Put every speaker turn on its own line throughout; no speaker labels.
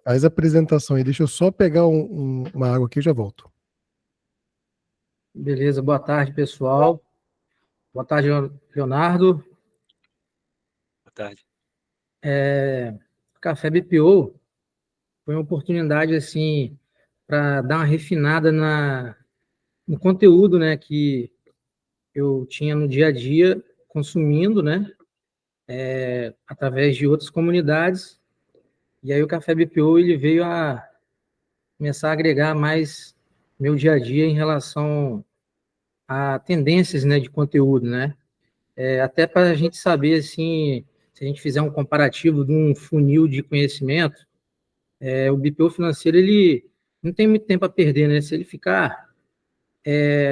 Faz a apresentação aí. Deixa eu só pegar uma água aqui e já volto.
Beleza, boa tarde, pessoal. Boa tarde, Leonardo.
Boa tarde.
Café BPO foi uma oportunidade, assim, para dar uma refinada no conteúdo, né, que eu tinha no dia a dia, consumindo, né, através de outras comunidades. E aí o Café BPO, ele veio a começar a agregar mais meu dia a dia em relação a tendências, né, de conteúdo, né? Até para a gente saber, assim, se a gente fizer um comparativo de um funil de conhecimento, o BPO financeiro, ele não tem muito tempo a perder, né? Se ele ficar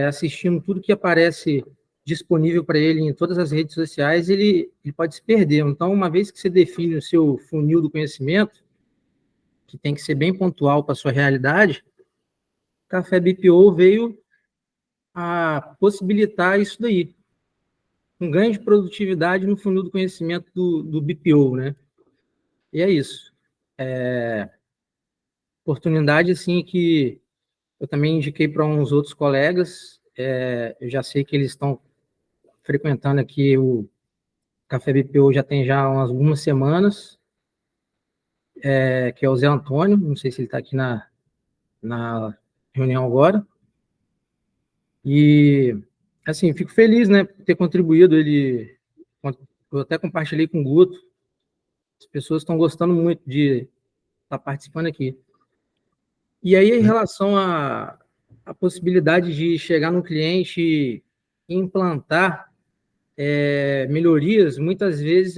assistindo tudo que aparece disponível para ele em todas as redes sociais, ele pode se perder. Então, uma vez que você define o seu funil do conhecimento, que tem que ser bem pontual para a sua realidade, o Café BPO veio a possibilitar isso daí. Um ganho de produtividade no funil do conhecimento do BPO, né? E é isso. Oportunidade, assim, que eu também indiquei para uns outros colegas. Eu já sei que eles estão frequentando aqui o Café BPO já tem já algumas semanas, que é o Zé Antônio. Não sei se ele está aqui na reunião agora. E, assim, fico feliz, né, por ter contribuído. Eu até compartilhei com o Guto. As pessoas estão gostando muito de estar participando aqui. E aí, em relação à possibilidade de chegar no cliente e implantar melhorias, muitas vezes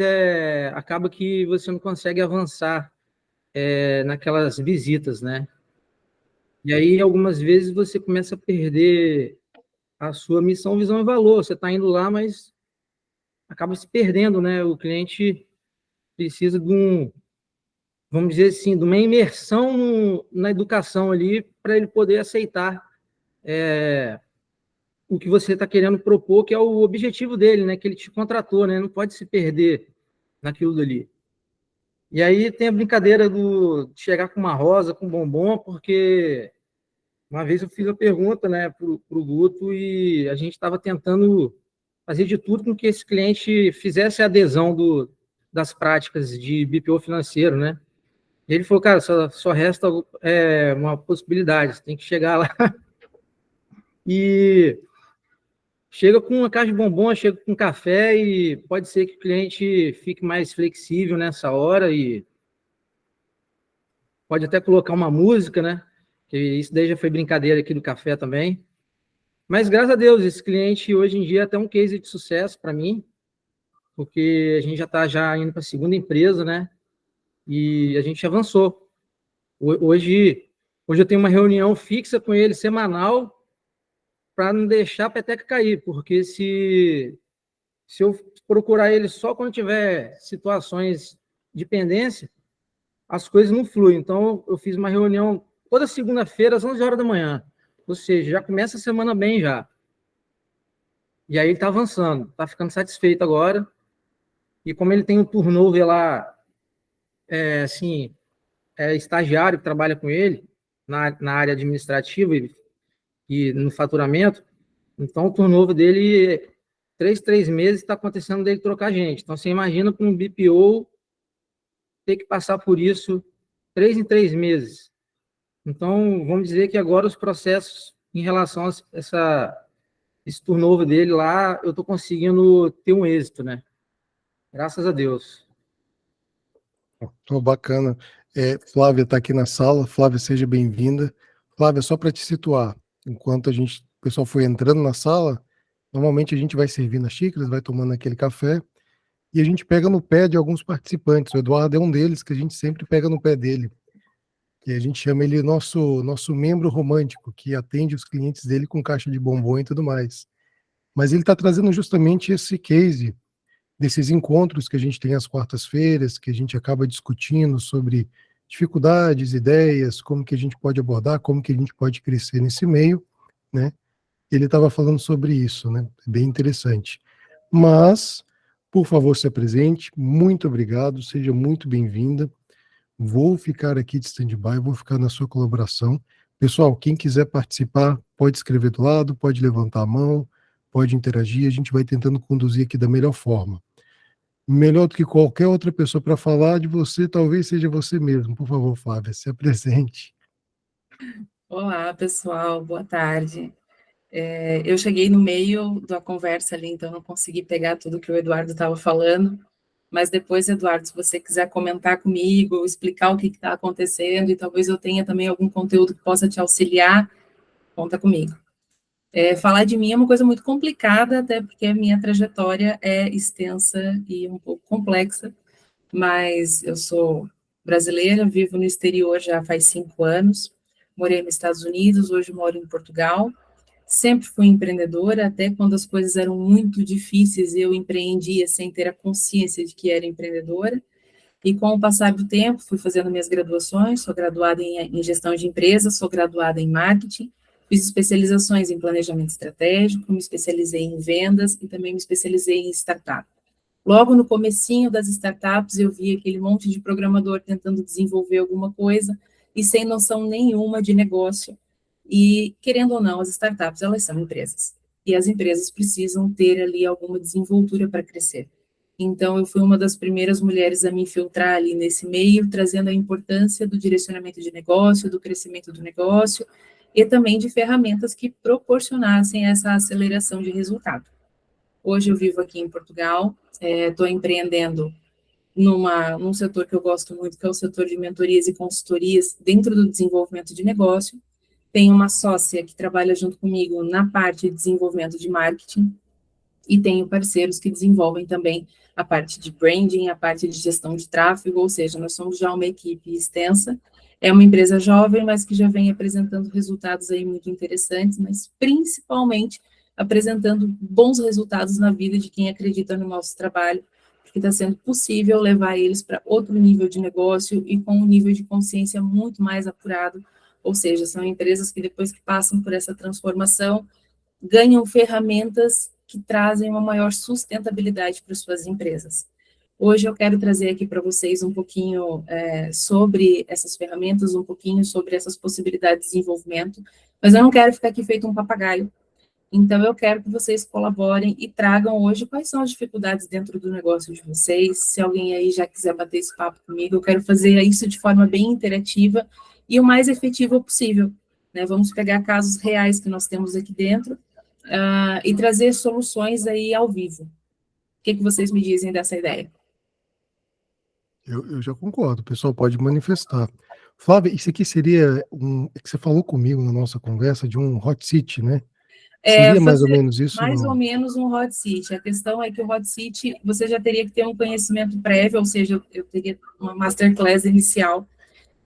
acaba que você não consegue avançar naquelas visitas, né? E aí, algumas vezes, você começa a perder a sua missão, visão e valor. Você está indo lá, mas acaba se perdendo, né? O cliente precisa vamos dizer assim, de uma imersão na educação ali para ele poder aceitar o que você está querendo propor, que é o objetivo dele, né? Que ele te contratou, né? Não pode se perder naquilo dali. E aí tem a brincadeira de chegar com uma rosa, com bombom, porque uma vez eu fiz a pergunta, né, para o Guto, e a gente estava tentando fazer de tudo com que esse cliente fizesse a adesão das práticas de BPO financeiro, né? E ele falou, cara, só resta uma possibilidade, você tem que chegar lá e chega com uma caixa de bombom, chega com café, e pode ser que o cliente fique mais flexível nessa hora e pode até colocar uma música, né? Que isso daí já foi brincadeira aqui do café também. Mas, graças a Deus, esse cliente hoje em dia é até um case de sucesso para mim, porque a gente já está indo para a segunda empresa, né? E a gente avançou. Hoje eu tenho uma reunião fixa com ele, semanal, para não deixar a peteca cair, porque se eu procurar ele só quando tiver situações de pendência, as coisas não fluem. Então, eu fiz uma reunião toda segunda-feira, às 11 horas da manhã. Ou seja, já começa a semana bem já. E aí ele está avançando, está ficando satisfeito agora. E como ele tem um turnover lá, assim, estagiário que trabalha com ele, na área administrativa e no faturamento, então o turnover dele, 3 meses, está acontecendo dele trocar gente. Então, você imagina para um BPO ter que passar por isso 3 em 3 meses. Então, vamos dizer que agora os processos em relação a esse turnover dele lá, eu estou conseguindo ter um êxito, né? Graças a Deus.
Oh, bacana. Flávia está aqui na sala. Flávia, seja bem-vinda. Flávia, só para te situar, enquanto o pessoal foi entrando na sala, normalmente a gente vai servindo as xícaras, vai tomando aquele café, e a gente pega no pé de alguns participantes. O Eduardo é um deles, que a gente sempre pega no pé dele. Que a gente chama ele nosso membro romântico, que atende os clientes dele com caixa de bombom e tudo mais. Mas ele está trazendo justamente esse case desses encontros que a gente tem às quartas-feiras, que a gente acaba discutindo sobre dificuldades, ideias, como que a gente pode abordar, como que a gente pode crescer nesse meio, né? Ele estava falando sobre isso, né? Bem interessante. Mas, por favor, se apresente. Muito obrigado, seja muito bem-vinda. vou ficar aqui de stand-by, vou ficar na sua colaboração. Pessoal, quem quiser participar, pode escrever do lado, pode levantar a mão, pode interagir, a gente vai tentando conduzir aqui da melhor forma. Melhor do que qualquer outra pessoa para falar de você, talvez seja você mesmo. Por favor, Flávia, se apresente.
Olá, pessoal, boa tarde. Eu cheguei no meio da conversa ali, então não consegui pegar tudo que o Eduardo estava falando, mas depois, Eduardo, se você quiser comentar comigo, explicar o que está acontecendo, e talvez eu tenha também algum conteúdo que possa te auxiliar, conta comigo. Falar de mim é uma coisa muito complicada, até porque a minha trajetória é extensa e um pouco complexa, mas eu sou brasileira, vivo no exterior já faz 5 anos, morei nos Estados Unidos, hoje moro em Portugal. Sempre fui empreendedora, até quando as coisas eram muito difíceis, eu empreendia sem ter a consciência de que era empreendedora. E com o passar do tempo, fui fazendo minhas graduações, sou graduada em gestão de empresas, sou graduada em marketing, fiz especializações em planejamento estratégico, me especializei em vendas e também me especializei em startup. Logo no comecinho das startups, eu vi aquele monte de programador tentando desenvolver alguma coisa e sem noção nenhuma de negócio. E, querendo ou não, as startups, elas são empresas. E as empresas precisam ter ali alguma desenvoltura para crescer. Então, eu fui uma das primeiras mulheres a me infiltrar ali nesse meio, trazendo a importância do direcionamento de negócio, do crescimento do negócio, e também de ferramentas que proporcionassem essa aceleração de resultado. Hoje eu vivo aqui em Portugal, estou empreendendo num setor que eu gosto muito, que é o setor de mentorias e consultorias dentro do desenvolvimento de negócio. Tenho uma sócia que trabalha junto comigo na parte de desenvolvimento de marketing e tenho parceiros que desenvolvem também a parte de branding, a parte de gestão de tráfego, ou seja, nós somos já uma equipe extensa. É uma empresa jovem, mas que já vem apresentando resultados aí muito interessantes, mas principalmente apresentando bons resultados na vida de quem acredita no nosso trabalho, porque está sendo possível levar eles para outro nível de negócio e com um nível de consciência muito mais apurado, ou seja, são empresas que depois que passam por essa transformação, ganham ferramentas que trazem uma maior sustentabilidade para suas empresas. Hoje eu quero trazer aqui para vocês um pouquinho sobre essas ferramentas, um pouquinho sobre essas possibilidades de desenvolvimento, mas eu não quero ficar aqui feito um papagaio. Então, eu quero que vocês colaborem e tragam hoje quais são as dificuldades dentro do negócio de vocês. Se alguém aí já quiser bater esse papo comigo, eu quero fazer isso de forma bem interativa e o mais efetiva possível, né? Vamos pegar casos reais que nós temos aqui dentro e trazer soluções aí ao vivo. O que vocês me dizem dessa ideia?
Eu já concordo, o pessoal pode manifestar. Flávia, isso aqui seria é que você falou comigo na nossa conversa de um hot seat, né? Seria mais ou menos isso?
Mais ou menos um hot seat. A questão é que o hot seat, você já teria que ter um conhecimento prévio, ou seja, eu teria uma masterclass inicial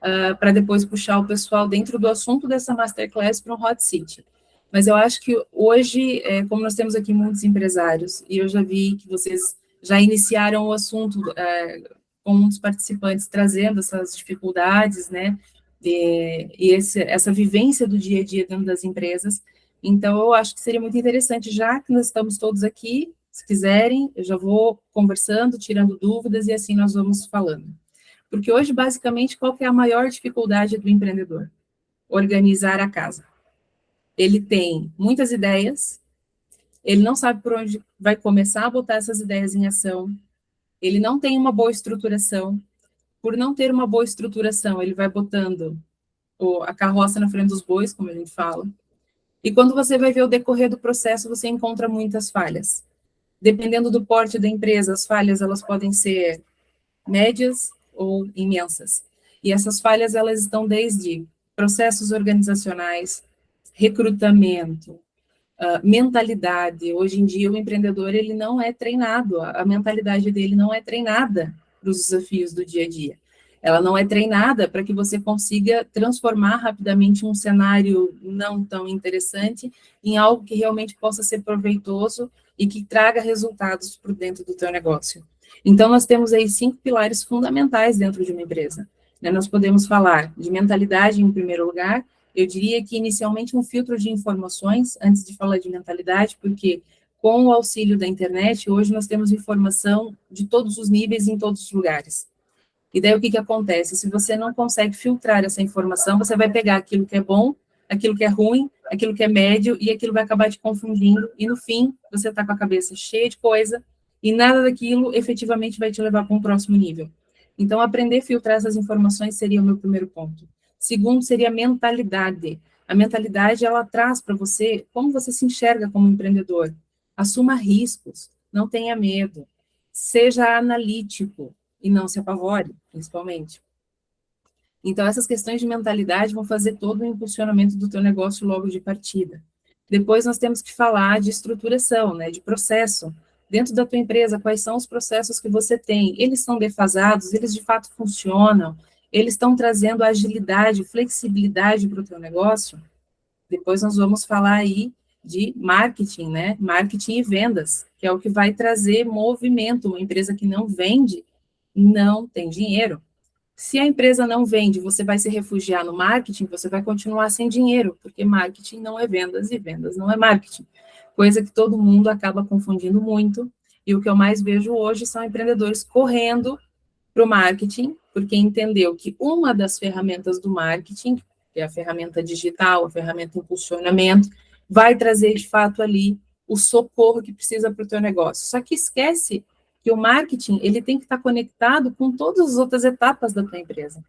para depois puxar o pessoal dentro do assunto dessa masterclass para um hot seat. Mas eu acho que hoje, como nós temos aqui muitos empresários, e eu já vi que vocês já iniciaram o assunto com muitos participantes trazendo essas dificuldades, né, e essa vivência do dia a dia dentro das empresas. Então, eu acho que seria muito interessante, já que nós estamos todos aqui, se quiserem, eu já vou conversando, tirando dúvidas, e assim nós vamos falando. Porque hoje, basicamente, qual que é a maior dificuldade do empreendedor? Organizar a casa. Ele tem muitas ideias, ele não sabe por onde vai começar a botar essas ideias em ação, ele não tem uma boa estruturação. Por não ter uma boa estruturação, ele vai botando a carroça na frente dos bois, como a gente fala. E quando você vai ver o decorrer do processo, você encontra muitas falhas. Dependendo do porte da empresa, as falhas elas podem ser médias ou imensas. E essas falhas elas estão desde processos organizacionais, recrutamento, mentalidade. Hoje em dia o empreendedor ele não é treinado, a mentalidade dele não é treinada para os desafios do dia a dia. Ela não é treinada para que você consiga transformar rapidamente um cenário não tão interessante em algo que realmente possa ser proveitoso e que traga resultados para dentro do teu negócio. Então, nós temos aí 5 pilares fundamentais dentro de uma empresa. Nós podemos falar de mentalidade em primeiro lugar. Eu diria que inicialmente um filtro de informações, antes de falar de mentalidade, porque com o auxílio da internet, hoje nós temos informação de todos os níveis em todos os lugares. E daí o que acontece? Se você não consegue filtrar essa informação, você vai pegar aquilo que é bom, aquilo que é ruim, aquilo que é médio, e aquilo vai acabar te confundindo, e no fim, você está com a cabeça cheia de coisa, e nada daquilo efetivamente vai te levar para um próximo nível. Então, aprender a filtrar essas informações seria o meu primeiro ponto. Segundo, seria a mentalidade. A mentalidade, ela traz para você como você se enxerga como empreendedor. Assuma riscos, não tenha medo, seja analítico e não se apavore, principalmente. Então, essas questões de mentalidade vão fazer todo o impulsionamento do teu negócio logo de partida. Depois, nós temos que falar de estruturação, né, de processo. Dentro da tua empresa, quais são os processos que você tem? Eles estão defasados? Eles, de fato, funcionam? Eles estão trazendo agilidade, flexibilidade para o teu negócio? Depois, nós vamos falar aí de marketing, né? Marketing e vendas, que é o que vai trazer movimento. Uma empresa que não vende, não tem dinheiro. Se a empresa não vende, você vai se refugiar no marketing, você vai continuar sem dinheiro, porque marketing não é vendas e vendas não é marketing. Coisa que todo mundo acaba confundindo muito. E o que eu mais vejo hoje são empreendedores correndo para o marketing, porque entendeu que uma das ferramentas do marketing, que é a ferramenta digital, a ferramenta de impulsionamento, vai trazer, de fato, ali o socorro que precisa para o teu negócio. Só que esquece que o marketing, ele tem que estar conectado com todas as outras etapas da tua empresa.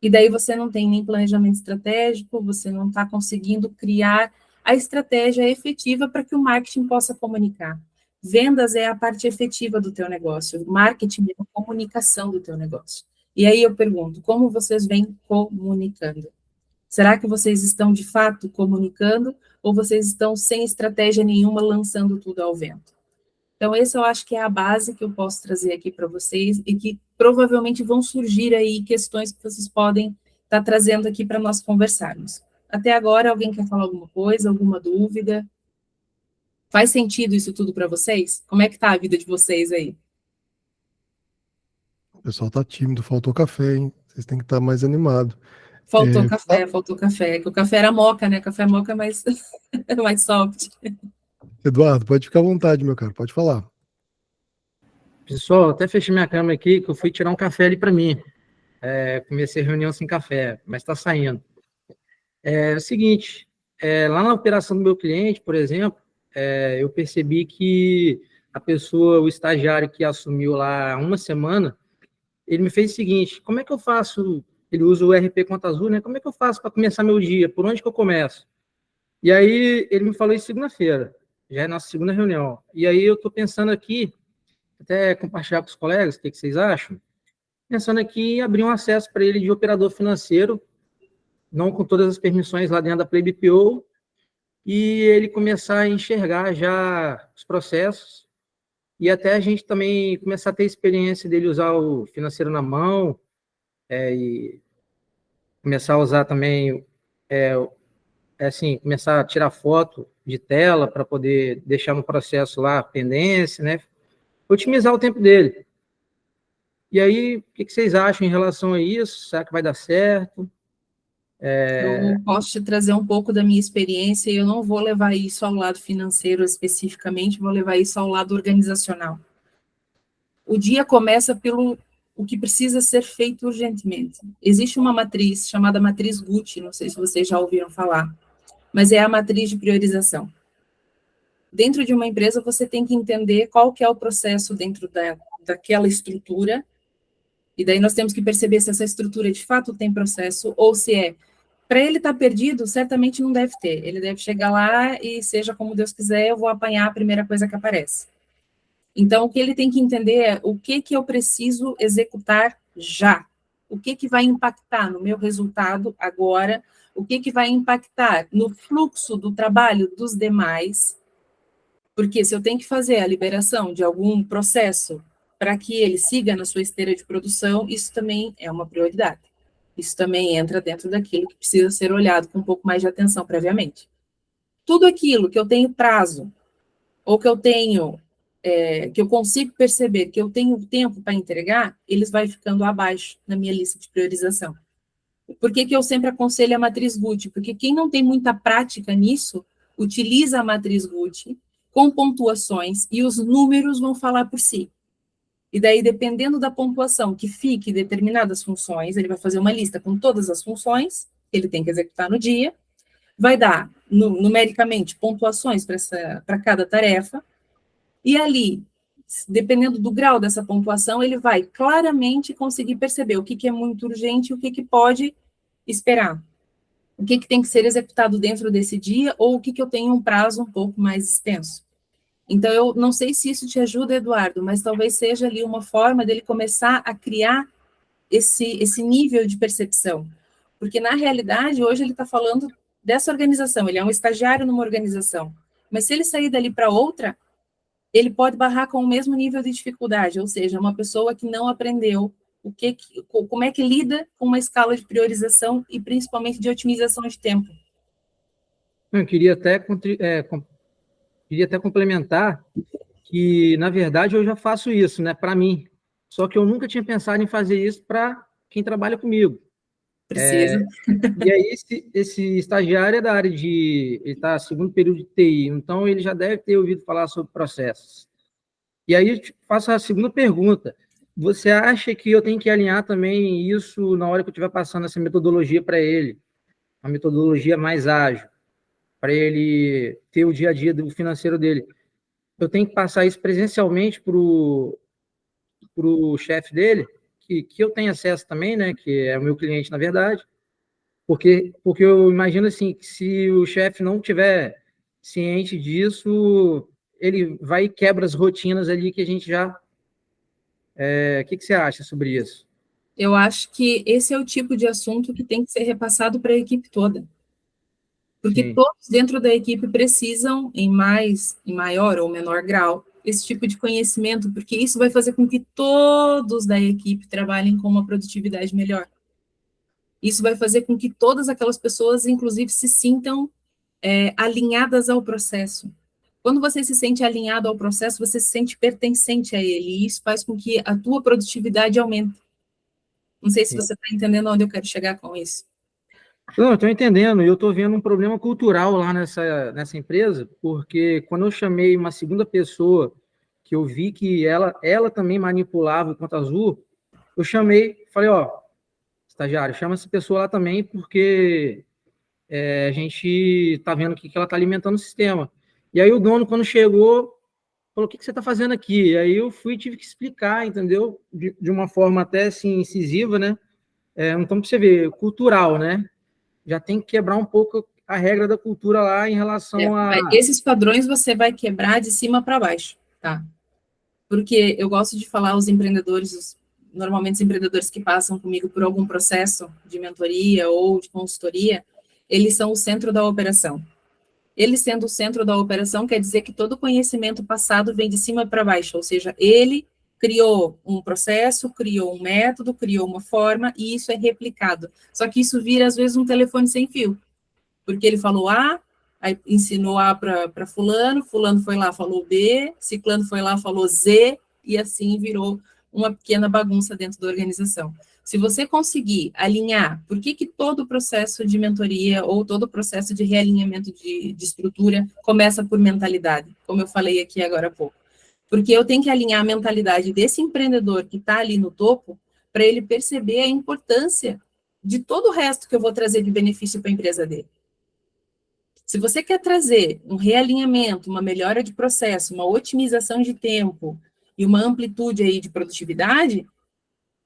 E daí você não tem nem planejamento estratégico, você não está conseguindo criar a estratégia efetiva para que o marketing possa comunicar. Vendas é a parte efetiva do teu negócio, marketing é a comunicação do teu negócio. E aí eu pergunto, como vocês vêm comunicando? Será que vocês estão, de fato, comunicando ou vocês estão sem estratégia nenhuma, lançando tudo ao vento? Então, essa eu acho que é a base que eu posso trazer aqui para vocês e que provavelmente vão surgir aí questões que vocês podem estar trazendo aqui para nós conversarmos. Até agora, alguém quer falar alguma coisa, alguma dúvida? Faz sentido isso tudo para vocês? Como é que está a vida de vocês aí?
O pessoal tá tímido, faltou café, hein? Vocês têm que estar mais animado.
Faltou café, faltou café. Que o café era moca, né? Café moca é mais, mais soft.
Eduardo, pode ficar à vontade, meu caro, pode falar.
Pessoal, até fechei minha câmera aqui, que eu fui tirar um café ali para mim. Comecei a reunião sem café, mas está saindo. É o seguinte, lá na operação do meu cliente, por exemplo, eu percebi que a pessoa, o estagiário que assumiu lá há uma semana, ele me fez o seguinte, como é que eu faço, ele usa o RP Conta Azul, né? Como é que eu faço para começar meu dia? Por onde que eu começo? E aí ele me falou isso segunda-feira, já é nossa segunda reunião. E aí eu estou pensando aqui, até compartilhar com os colegas, o que vocês acham? Pensando aqui em abrir um acesso para ele de operador financeiro, não com todas as permissões lá dentro da Play BPO, e ele começar a enxergar já os processos, e até a gente também começar a ter experiência dele usar o financeiro na mão, e começar a usar também, assim, começar a tirar foto de tela para poder deixar no processo lá pendência, né? Otimizar o tempo dele. E aí, o que vocês acham em relação a isso? Será que vai dar certo?
Eu posso te trazer um pouco da minha experiência e eu não vou levar isso ao lado financeiro especificamente, vou levar isso ao lado organizacional. O dia começa pelo o que precisa ser feito urgentemente. Existe uma matriz chamada matriz Gucci, não sei se vocês já ouviram falar, mas é a matriz de priorização. Dentro de uma empresa, você tem que entender qual que é o processo dentro daquela estrutura, e daí nós temos que perceber se essa estrutura de fato tem processo, ou se é. Para ele estar perdido, certamente não deve ter. Ele deve chegar lá e, seja como Deus quiser, eu vou apanhar a primeira coisa que aparece. Então, o que ele tem que entender é o que eu preciso executar já. O que vai impactar no meu resultado agora, o que vai impactar no fluxo do trabalho dos demais, porque se eu tenho que fazer a liberação de algum processo para que ele siga na sua esteira de produção, isso também é uma prioridade. Isso também entra dentro daquilo que precisa ser olhado com um pouco mais de atenção previamente. Tudo aquilo que eu tenho prazo, ou que eu tenho, que eu consigo perceber que eu tenho tempo para entregar, eles vão ficando abaixo na minha lista de priorização. Por que eu sempre aconselho a matriz Gucci? Porque quem não tem muita prática nisso, utiliza a matriz Gucci com pontuações e os números vão falar por si. E daí, dependendo da pontuação que fique determinadas funções, ele vai fazer uma lista com todas as funções que ele tem que executar no dia, vai dar, numericamente, pontuações para cada tarefa, e ali, dependendo do grau dessa pontuação, ele vai claramente conseguir perceber o que é muito urgente e o que pode esperar. O que tem que ser executado dentro desse dia, ou o que eu tenho um prazo um pouco mais extenso. Então, eu não sei se isso te ajuda, Eduardo, mas talvez seja ali uma forma dele começar a criar esse nível de percepção. Porque, na realidade, hoje ele está falando dessa organização, ele é um estagiário numa organização. Mas se ele sair dali para outra, ele pode barrar com o mesmo nível de dificuldade, ou seja, uma pessoa que não aprendeu como é que lida com uma escala de priorização e principalmente de otimização de tempo.
Eu queria até complementar que, na verdade, eu já faço isso, né, para mim. Só que eu nunca tinha pensado em fazer isso para quem trabalha comigo.
Precisa.
E aí, esse estagiário é da área ele está no segundo período de TI, então ele já deve ter ouvido falar sobre processos. E aí, eu te faço a segunda pergunta. Você acha que eu tenho que alinhar também isso na hora que eu estiver passando essa metodologia para ele, uma metodologia mais ágil, para ele ter o dia a dia do financeiro dele? Eu tenho que passar isso presencialmente para o chefe dele, que eu tenho acesso também, né, que é o meu cliente, na verdade, porque eu imagino assim, que se o chefe não tiver ciente disso, ele vai e quebra as rotinas ali que a gente já... O que você acha sobre isso?
Eu acho que esse é o tipo de assunto que tem que ser repassado para a equipe toda. Porque
Sim.
todos dentro da equipe precisam, em maior ou menor grau, esse tipo de conhecimento, porque isso vai fazer com que todos da equipe trabalhem com uma produtividade melhor. Isso vai fazer com que todas aquelas pessoas, inclusive, se sintam alinhadas ao processo. Quando você se sente alinhado ao processo, você se sente pertencente a ele, e isso faz com que a tua produtividade aumente. Não sei se você está entendendo onde eu quero chegar com isso.
Não, eu estou entendendo, e eu estou vendo um problema cultural lá nessa empresa, porque quando eu chamei uma segunda pessoa, que eu vi que ela também manipulava o Conta Azul, eu chamei, falei, estagiário, chama essa pessoa lá também, porque a gente está vendo que ela está alimentando o sistema. E aí o dono, quando chegou, falou, o que você está fazendo aqui? E aí eu tive que explicar, entendeu? De uma forma até assim, incisiva, né? Então, para você ver, cultural, né? Já tem que quebrar um pouco a regra da cultura lá em relação a...
Esses padrões você vai quebrar de cima para baixo, tá? Porque eu gosto de falar aos empreendedores, normalmente os empreendedores que passam comigo por algum processo de mentoria ou de consultoria, eles são o centro da operação. Ele sendo o centro da operação quer dizer que todo conhecimento passado vem de cima para baixo, ou seja, ele criou um processo, criou um método, criou uma forma, e isso é replicado. Só que isso vira, às vezes, um telefone sem fio, porque ele falou A, aí ensinou A para fulano, fulano foi lá, falou B, ciclano foi lá, falou Z, e assim virou uma pequena bagunça dentro da organização. Se você conseguir alinhar, por que todo o processo de mentoria ou todo o processo de realinhamento de estrutura começa por mentalidade, como eu falei aqui agora há pouco? Porque eu tenho que alinhar a mentalidade desse empreendedor que está ali no topo para ele perceber a importância de todo o resto que eu vou trazer de benefício para a empresa dele. Se você quer trazer um realinhamento, uma melhora de processo, uma otimização de tempo e uma amplitude aí de produtividade,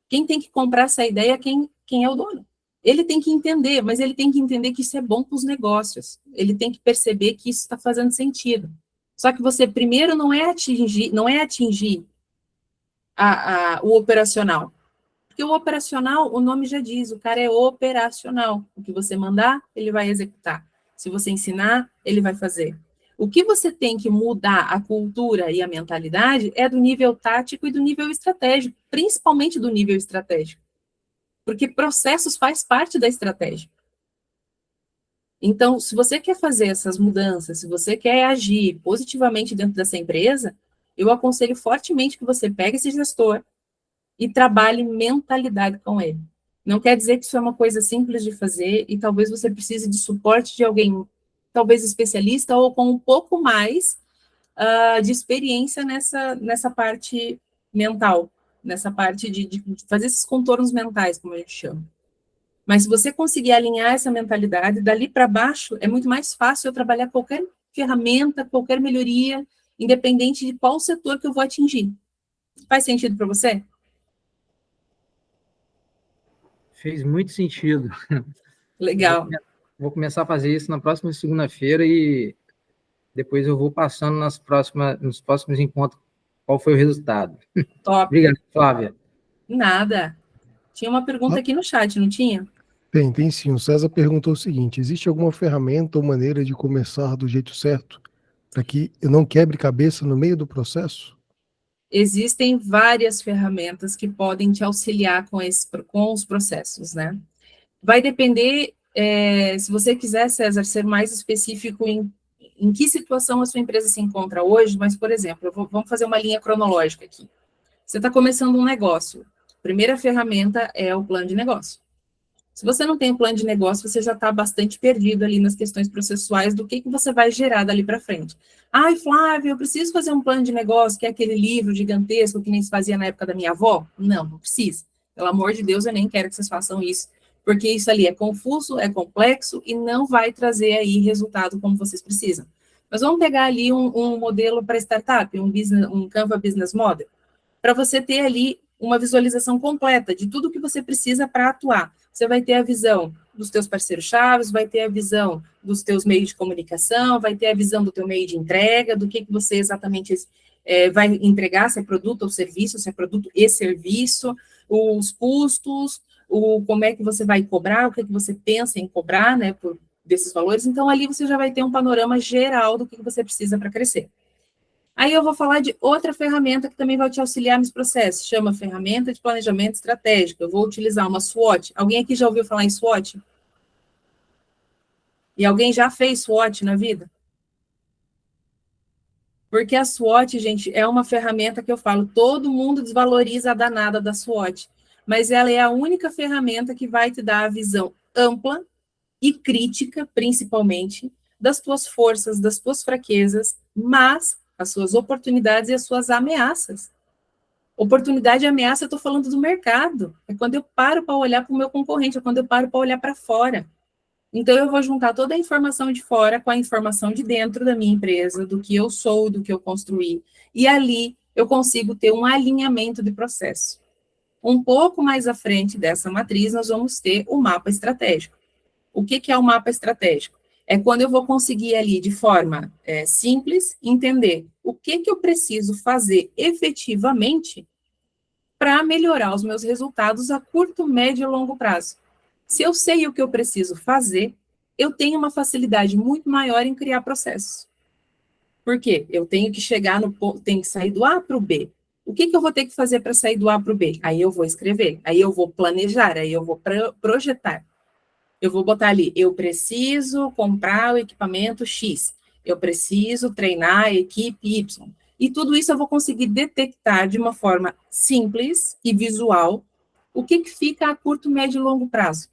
quem tem que comprar essa ideia é quem é o dono. Ele tem que entender, mas ele tem que entender que isso é bom para os negócios. Ele tem que perceber que isso está fazendo sentido. Só que você primeiro não é atingir o operacional. Porque o operacional, o nome já diz, o cara é operacional. O que você mandar, ele vai executar. Se você ensinar, ele vai fazer. O que você tem que mudar a cultura e a mentalidade é do nível tático e do nível estratégico, principalmente do nível estratégico. Porque processos faz parte da estratégia. Então, se você quer fazer essas mudanças, se você quer agir positivamente dentro dessa empresa, eu aconselho fortemente que você pegue esse gestor e trabalhe mentalidade com ele. Não quer dizer que isso é uma coisa simples de fazer e talvez você precise de suporte de alguém, talvez especialista ou com um pouco mais de experiência nessa parte mental. nessa parte de fazer esses contornos mentais, como a gente chama. Mas se você conseguir alinhar essa mentalidade, dali para baixo, é muito mais fácil eu trabalhar qualquer ferramenta, qualquer melhoria, independente de qual setor que eu vou atingir. Faz sentido para você?
Fez muito sentido.
Legal.
Vou começar a fazer isso na próxima segunda-feira e depois eu vou passando nos próximos encontros qual foi o resultado.
Top.
Obrigado, Flávia.
Nada. Tinha uma pergunta aqui no chat, não tinha?
Tem sim. O César perguntou o seguinte: existe alguma ferramenta ou maneira de começar do jeito certo para que eu não quebre cabeça no meio do processo?
Existem várias ferramentas que podem te auxiliar com os processos, né? Vai depender, se você quiser, César, ser mais específico em que situação a sua empresa se encontra hoje, mas, por exemplo, vamos fazer uma linha cronológica aqui. Você está começando um negócio. A primeira ferramenta é o plano de negócio. Se você não tem um plano de negócio, você já está bastante perdido ali nas questões processuais do que você vai gerar dali para frente. Ai, Flávio, eu preciso fazer um plano de negócio, que é aquele livro gigantesco que nem se fazia na época da minha avó? Não, não precisa. Pelo amor de Deus, eu nem quero que vocês façam isso, porque isso ali é confuso, é complexo e não vai trazer aí resultado como vocês precisam. Mas vamos pegar ali um modelo para startup, um Canva Business Model, para você ter ali uma visualização completa de tudo que você precisa para atuar. Você vai ter a visão dos teus parceiros-chave, vai ter a visão dos teus meios de comunicação, vai ter a visão do teu meio de entrega, do que você exatamente vai entregar, se é produto ou serviço, se é produto e serviço, os custos, como é que você vai cobrar, o que você pensa em cobrar, né, desses valores. Então, ali você já vai ter um panorama geral do que você precisa para crescer. Aí eu vou falar de outra ferramenta que também vai te auxiliar nos processos, chama Ferramenta de Planejamento Estratégico. Eu vou utilizar uma SWOT. Alguém aqui já ouviu falar em SWOT? E alguém já fez SWOT na vida? Porque a SWOT, gente, é uma ferramenta que eu falo, todo mundo desvaloriza a danada da SWOT, mas ela é a única ferramenta que vai te dar a visão ampla e crítica, principalmente, das tuas forças, das tuas fraquezas, mas as suas oportunidades e as suas ameaças. Oportunidade e ameaça, eu estou falando do mercado. É quando eu paro para olhar para o meu concorrente, é quando eu paro para olhar para fora. Então, eu vou juntar toda a informação de fora com a informação de dentro da minha empresa, do que eu sou, do que eu construí. E ali, eu consigo ter um alinhamento de processo. Um pouco mais à frente dessa matriz, nós vamos ter o mapa estratégico. O que é o mapa estratégico? É quando eu vou conseguir ali, de forma simples, entender o que eu preciso fazer efetivamente para melhorar os meus resultados a curto, médio e longo prazo. Se eu sei o que eu preciso fazer, eu tenho uma facilidade muito maior em criar processos. Por quê? Eu tenho que tenho que sair do A para o B. O que eu vou ter que fazer para sair do A para o B? Aí eu vou escrever, aí eu vou planejar, aí eu vou projetar. Eu vou botar ali, eu preciso comprar o equipamento X, eu preciso treinar a equipe Y. E tudo isso eu vou conseguir detectar de uma forma simples e visual o que fica a curto, médio e longo prazo.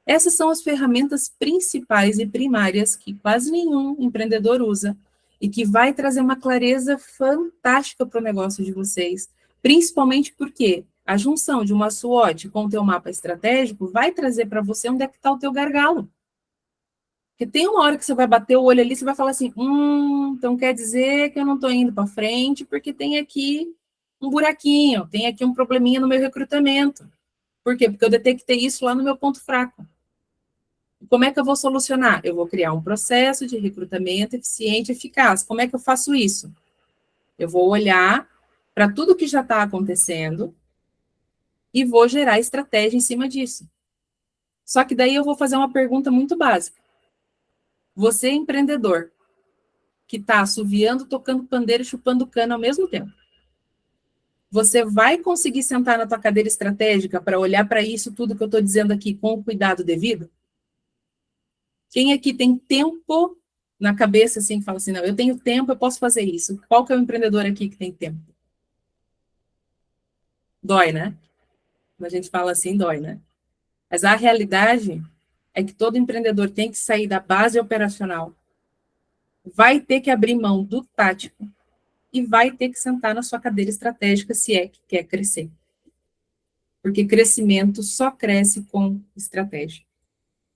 Essas são as ferramentas principais e primárias que quase nenhum empreendedor usa e que vai trazer uma clareza fantástica para o negócio de vocês, principalmente porque a junção de uma SWOT com o teu mapa estratégico vai trazer para você onde é que está o teu gargalo. Porque tem uma hora que você vai bater o olho ali, você vai falar assim, então quer dizer que eu não estou indo para frente porque tem aqui um buraquinho, tem aqui um probleminha no meu recrutamento. Por quê? Porque eu detectei isso lá no meu ponto fraco. Como é que eu vou solucionar? Eu vou criar um processo de recrutamento eficiente e eficaz. Como é que eu faço isso? Eu vou olhar para tudo que já está acontecendo e vou gerar estratégia em cima disso. Só que daí eu vou fazer uma pergunta muito básica. Você, empreendedor, que está assoviando, tocando pandeiro e chupando cana ao mesmo tempo, você vai conseguir sentar na tua cadeira estratégica para olhar para isso tudo que eu estou dizendo aqui com o cuidado devido? Quem aqui tem tempo na cabeça, assim, que fala assim, não, eu tenho tempo, eu posso fazer isso. Qual que é o empreendedor aqui que tem tempo? Dói, né? Quando a gente fala assim, dói, né? Mas a realidade é que todo empreendedor tem que sair da base operacional, vai ter que abrir mão do tático e vai ter que sentar na sua cadeira estratégica se é que quer crescer. porque crescimento só cresce com estratégia.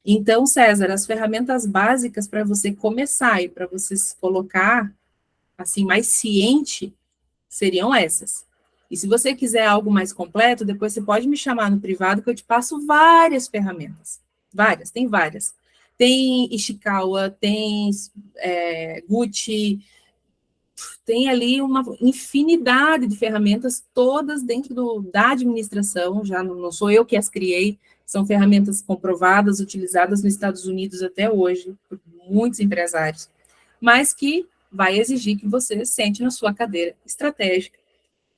Então, César, as ferramentas básicas para você começar e para você se colocar assim mais ciente seriam essas. E se você quiser algo mais completo, depois você pode me chamar no privado que eu te passo várias ferramentas. Tem várias. Tem Ishikawa, tem Gucci, tem ali uma infinidade de ferramentas, todas dentro da administração, já não sou eu que as criei, são ferramentas comprovadas, utilizadas nos Estados Unidos até hoje, por muitos empresários, mas que vai exigir que você sente na sua cadeira estratégica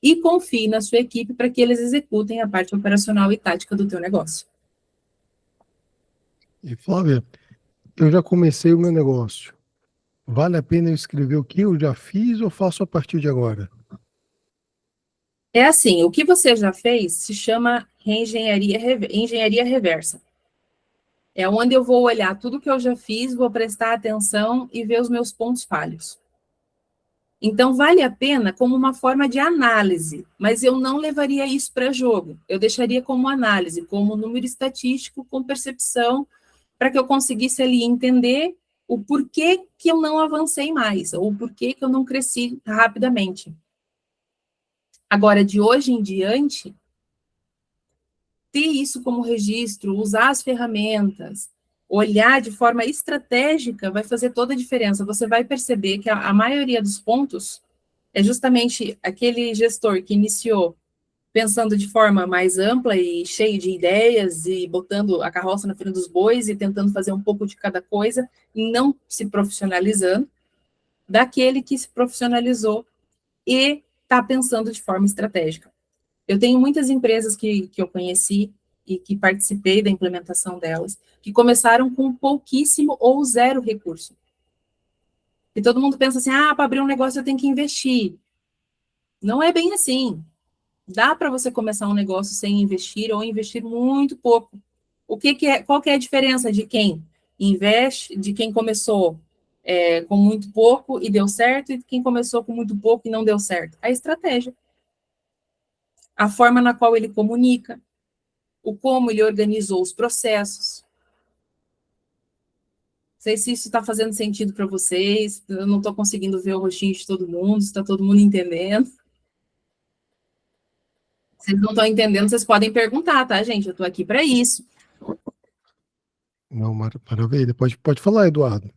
e confie na sua equipe para que eles executem a parte operacional e tática do teu negócio.
E Flávia, eu já comecei o meu negócio. Vale a pena eu escrever o que eu já fiz ou faço a partir de agora?
É assim, o que você já fez se chama engenharia reversa. É onde eu vou olhar tudo que eu já fiz, vou prestar atenção e ver os meus pontos falhos. Então, vale a pena como uma forma de análise, mas eu não levaria isso para jogo. Eu deixaria como análise, como número estatístico, com percepção, para que eu conseguisse ali entender o porquê que eu não avancei mais, ou o porquê que eu não cresci rapidamente. Agora, de hoje em diante, ter isso como registro, usar as ferramentas, olhar de forma estratégica vai fazer toda a diferença. Você vai perceber que a maioria dos pontos é justamente aquele gestor que iniciou pensando de forma mais ampla e cheio de ideias e botando a carroça na frente dos bois e tentando fazer um pouco de cada coisa e não se profissionalizando, daquele que se profissionalizou e está pensando de forma estratégica. Eu tenho muitas empresas que eu conheci e que participei da implementação delas, que começaram com pouquíssimo ou zero recurso. E todo mundo pensa assim, para abrir um negócio eu tenho que investir. Não é bem assim. Dá para você começar um negócio sem investir ou investir muito pouco. Qual que é a diferença de quem investe, de quem começou com muito pouco e deu certo, e de quem começou com muito pouco e não deu certo? A estratégia. A forma na qual ele comunica, o como ele organizou os processos. Não sei se isso está fazendo sentido para vocês, eu não estou conseguindo ver o rostinho de todo mundo, se está todo mundo entendendo. Vocês não estão entendendo, vocês podem perguntar, tá, gente? Eu estou aqui para isso.
Não, maravilha. Pode falar, Eduardo.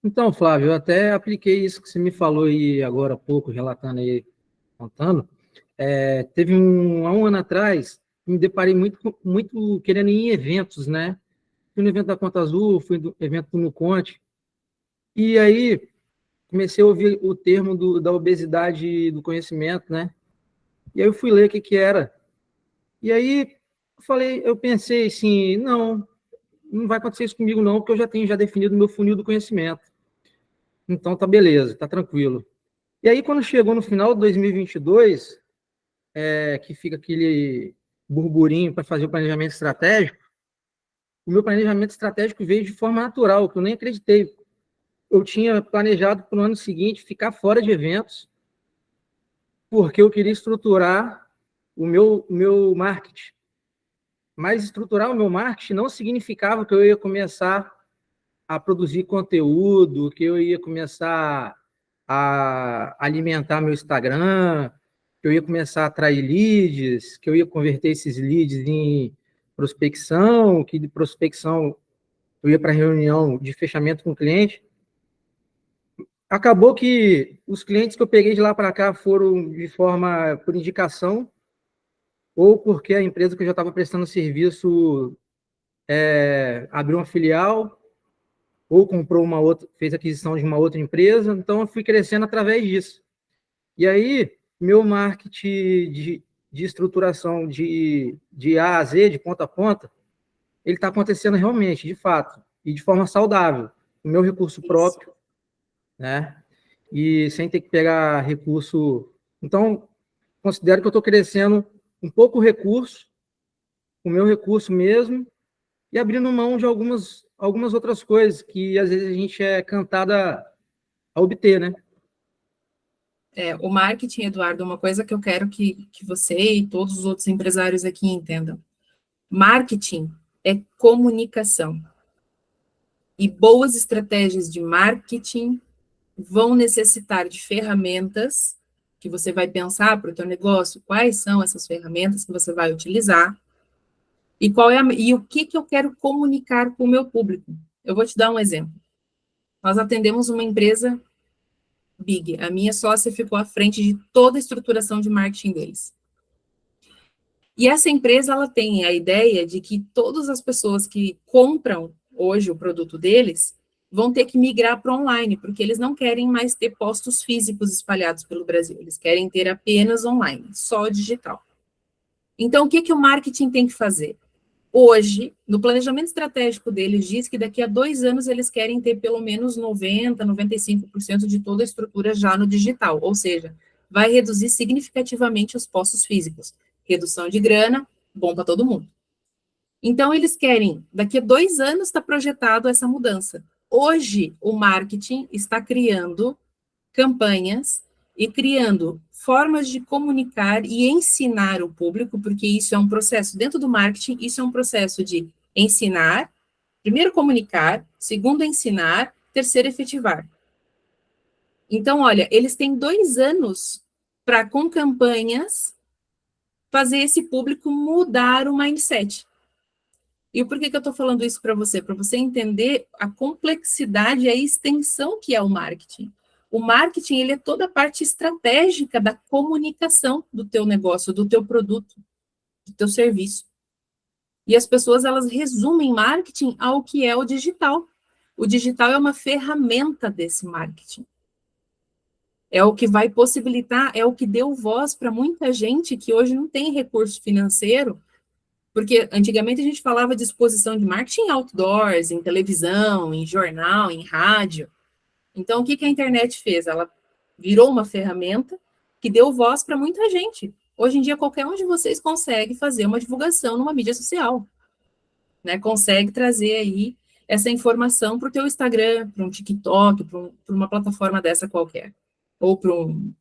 Então, Flávio, eu até apliquei isso que você me falou aí agora há pouco, relatando aí, contando. Teve há um ano atrás, me deparei muito querendo ir em eventos, né? Fui no evento da Conta Azul, fui no evento do Nuconte, e aí comecei a ouvir o termo da obesidade do conhecimento, né? E aí eu fui ler o que era. E aí eu pensei assim, não vai acontecer isso comigo não, porque eu já tenho definido o meu funil do conhecimento. Então tá beleza, tá tranquilo. E aí quando chegou no final de 2022, que fica aquele burburinho para fazer o planejamento estratégico, o meu planejamento estratégico veio de forma natural, que eu nem acreditei. Eu tinha planejado para o ano seguinte ficar fora de eventos, porque eu queria estruturar o meu marketing. Mas estruturar o meu marketing não significava que eu ia começar a produzir conteúdo, que eu ia começar a alimentar meu Instagram, que eu ia começar a atrair leads, que eu ia converter esses leads em prospecção, que de prospecção eu ia para reunião de fechamento com o cliente. Acabou que os clientes que eu peguei de lá para cá foram de forma por indicação, ou porque a empresa que eu já estava prestando serviço abriu uma filial, ou comprou fez aquisição de uma outra empresa, então eu fui crescendo através disso. E aí, meu marketing de estruturação de A a Z, de ponta a ponta, ele está acontecendo realmente, de fato, e de forma saudável, o meu recurso próprio, né? E sem ter que pegar recurso. Então, considero que eu estou crescendo um pouco o recurso, o meu recurso mesmo, e abrindo mão de algumas outras coisas que às vezes a gente é cantado a obter, né?
O marketing, Eduardo, é uma coisa que eu quero que você e todos os outros empresários aqui entendam. Marketing é comunicação. E boas estratégias de marketing vão necessitar de ferramentas que você vai pensar para o teu negócio, quais são essas ferramentas que você vai utilizar, e o que eu quero comunicar com o meu público. Eu vou te dar um exemplo. Nós atendemos uma empresa big. A minha sócia ficou à frente de toda a estruturação de marketing deles. E essa empresa, ela tem a ideia de que todas as pessoas que compram hoje o produto deles vão ter que migrar para online, porque eles não querem mais ter postos físicos espalhados pelo Brasil. Eles querem ter apenas online, só digital. Então, o que o marketing tem que fazer? Hoje, no planejamento estratégico deles, diz que daqui a 2 anos eles querem ter pelo menos 90%, 95% de toda a estrutura já no digital, ou seja, vai reduzir significativamente os postos físicos. Redução de grana, bom para todo mundo. Então, eles querem, daqui a 2 anos está projetado essa mudança. Hoje, o marketing está criando campanhas e criando formas de comunicar e ensinar o público, porque isso é um processo, dentro do marketing, isso é um processo de ensinar, primeiro comunicar, segundo ensinar, terceiro efetivar. Então, olha, eles têm 2 anos para, com campanhas, fazer esse público mudar o mindset. E por que eu estou falando isso para você? Para você entender a complexidade e a extensão que é o marketing. O marketing, ele é toda a parte estratégica da comunicação do teu negócio, do teu produto, do teu serviço. E as pessoas, elas resumem marketing ao que é o digital. O digital é uma ferramenta desse marketing. É o que vai possibilitar, é o que deu voz para muita gente que hoje não tem recurso financeiro, porque antigamente a gente falava de exposição de marketing em outdoors, em televisão, em jornal, em rádio. Então, o que a internet fez? Ela virou uma ferramenta que deu voz para muita gente. Hoje em dia, qualquer um de vocês consegue fazer uma divulgação numa mídia social, né? Consegue trazer aí essa informação para o teu Instagram, para um TikTok, para uma plataforma dessa qualquer. Ou para um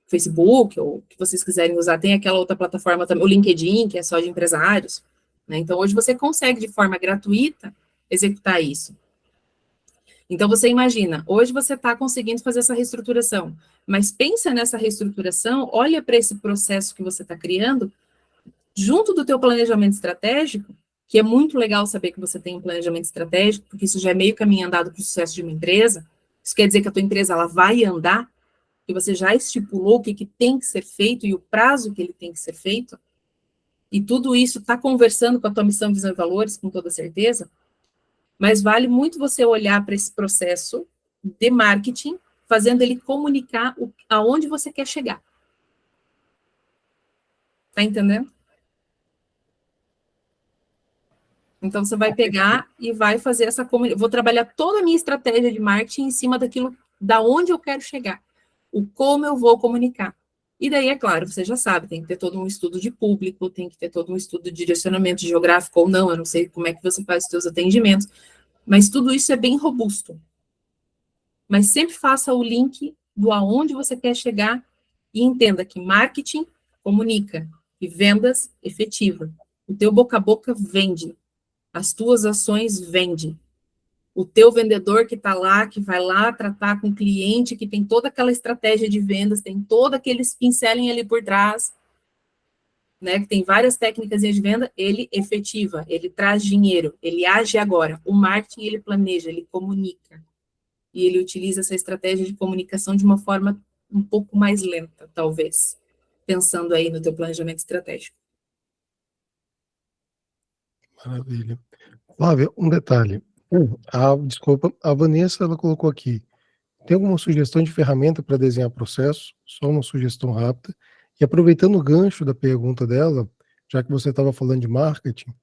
Facebook, ou o que vocês quiserem usar. Tem aquela outra plataforma também, o LinkedIn, que é só de empresários, né? Então, hoje você consegue, de forma gratuita, executar isso. Então, você imagina, hoje você está conseguindo fazer essa reestruturação, mas pensa nessa reestruturação, olha para esse processo que você está criando, junto do teu planejamento estratégico, que é muito legal saber que você tem um planejamento estratégico, porque isso já é meio caminho andado para o sucesso de uma empresa. Isso quer dizer que a tua empresa ela vai andar, que você já estipulou o que tem que ser feito e o prazo que ele tem que ser feito, e tudo isso está conversando com a tua missão, visão e valores, com toda certeza, mas vale muito você olhar para esse processo de marketing, fazendo ele comunicar aonde você quer chegar. Tá entendendo? Então, você vai pegar e vai fazer essa comunicação. Vou trabalhar toda a minha estratégia de marketing em cima daquilo, da onde eu quero chegar. O como eu vou comunicar. E daí, é claro, você já sabe, tem que ter todo um estudo de público, tem que ter todo um estudo de direcionamento geográfico ou não, eu não sei como é que você faz os seus atendimentos, mas tudo isso é bem robusto. Mas sempre faça o link do aonde você quer chegar e entenda que marketing comunica e vendas efetiva. O teu boca a boca vende. As tuas ações vendem. O teu vendedor que está lá, que vai lá tratar com o cliente, que tem toda aquela estratégia de vendas, tem todo aqueles pincelinhos ali por trás, né, que tem várias técnicas de venda, ele efetiva, ele traz dinheiro, ele age agora. O marketing, ele planeja, ele comunica. E ele utiliza essa estratégia de comunicação de uma forma um pouco mais lenta, talvez, pensando aí no teu planejamento estratégico.
Maravilha. Flávia, um detalhe. Desculpa, a Vanessa, ela colocou aqui. Tem alguma sugestão de ferramenta para desenhar processo? Só uma sugestão rápida. E aproveitando o gancho da pergunta dela, já que você estava falando de marketing,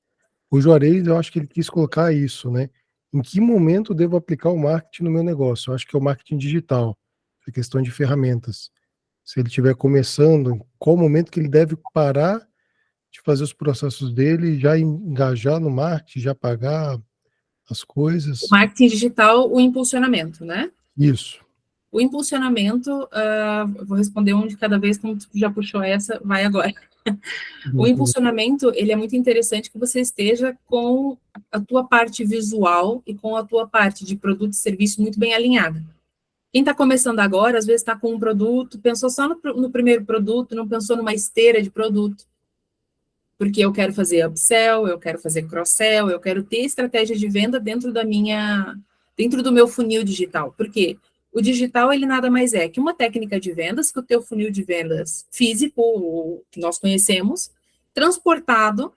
o Juarez, eu acho que ele quis colocar isso, né? Em que momento devo aplicar o marketing no meu negócio? Eu acho que é o marketing digital, a questão de ferramentas. Se ele estiver começando, qual o momento que ele deve parar de fazer os processos dele, já engajar no marketing, já pagar as coisas?
O marketing digital, o impulsionamento, né?
Isso.
O impulsionamento, vou responder um de cada vez, como tu já puxou essa, vai agora. O impulsionamento, ele é muito interessante que você esteja com a tua parte visual e com a tua parte de produto e serviço muito bem alinhada. Quem está começando agora, às vezes está com um produto, pensou só no primeiro produto, não pensou numa esteira de produto. Porque eu quero fazer upsell, eu quero fazer cross-sell, eu quero ter estratégia de venda dentro do meu funil digital. Por quê? O digital, ele nada mais é que uma técnica de vendas que o teu funil de vendas físico, o que nós conhecemos, transportado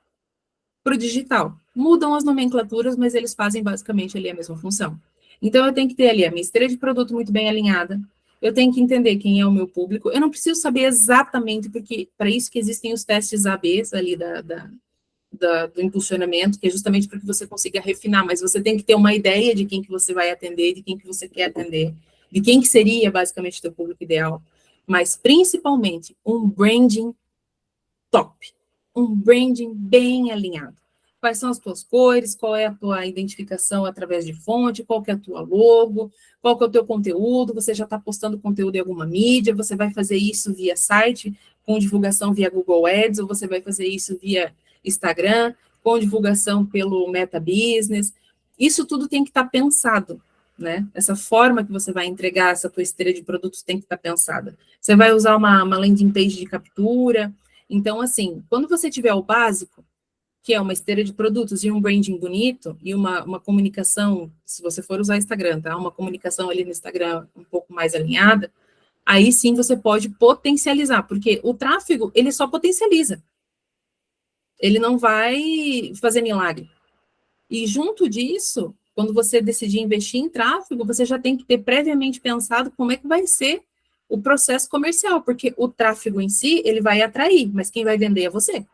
para o digital. Mudam as nomenclaturas, mas eles fazem basicamente ali a mesma função. Então, eu tenho que ter ali a minha esteira de produto muito bem alinhada, eu tenho que entender quem é o meu público, eu não preciso saber exatamente, porque para isso que existem os testes AB ali do impulsionamento, que é justamente para que você consiga refinar, mas você tem que ter uma ideia de quem que você vai atender, de quem que você quer atender, de quem que seria basicamente o teu público ideal, mas principalmente um branding top, um branding bem alinhado. Quais são as tuas cores, qual é a tua identificação através de fonte, qual que é a tua logo, qual que é o teu conteúdo, você já está postando conteúdo em alguma mídia, você vai fazer isso via site, com divulgação via Google Ads, ou você vai fazer isso via Instagram, com divulgação pelo Meta Business. Isso tudo tem que estar pensado, né? Essa forma que você vai entregar essa tua esteira de produtos tem que estar pensada. Você vai usar uma landing page de captura. Então, assim, quando você tiver o básico, que é uma esteira de produtos e um branding bonito, e uma comunicação, se você for usar Instagram, tá? Uma comunicação ali no Instagram um pouco mais alinhada, aí sim você pode potencializar, porque o tráfego, ele só potencializa. Ele não vai fazer milagre. E junto disso, quando você decidir investir em tráfego, você já tem que ter previamente pensado como é que vai ser o processo comercial, porque o tráfego em si, ele vai atrair, mas quem vai vender é você.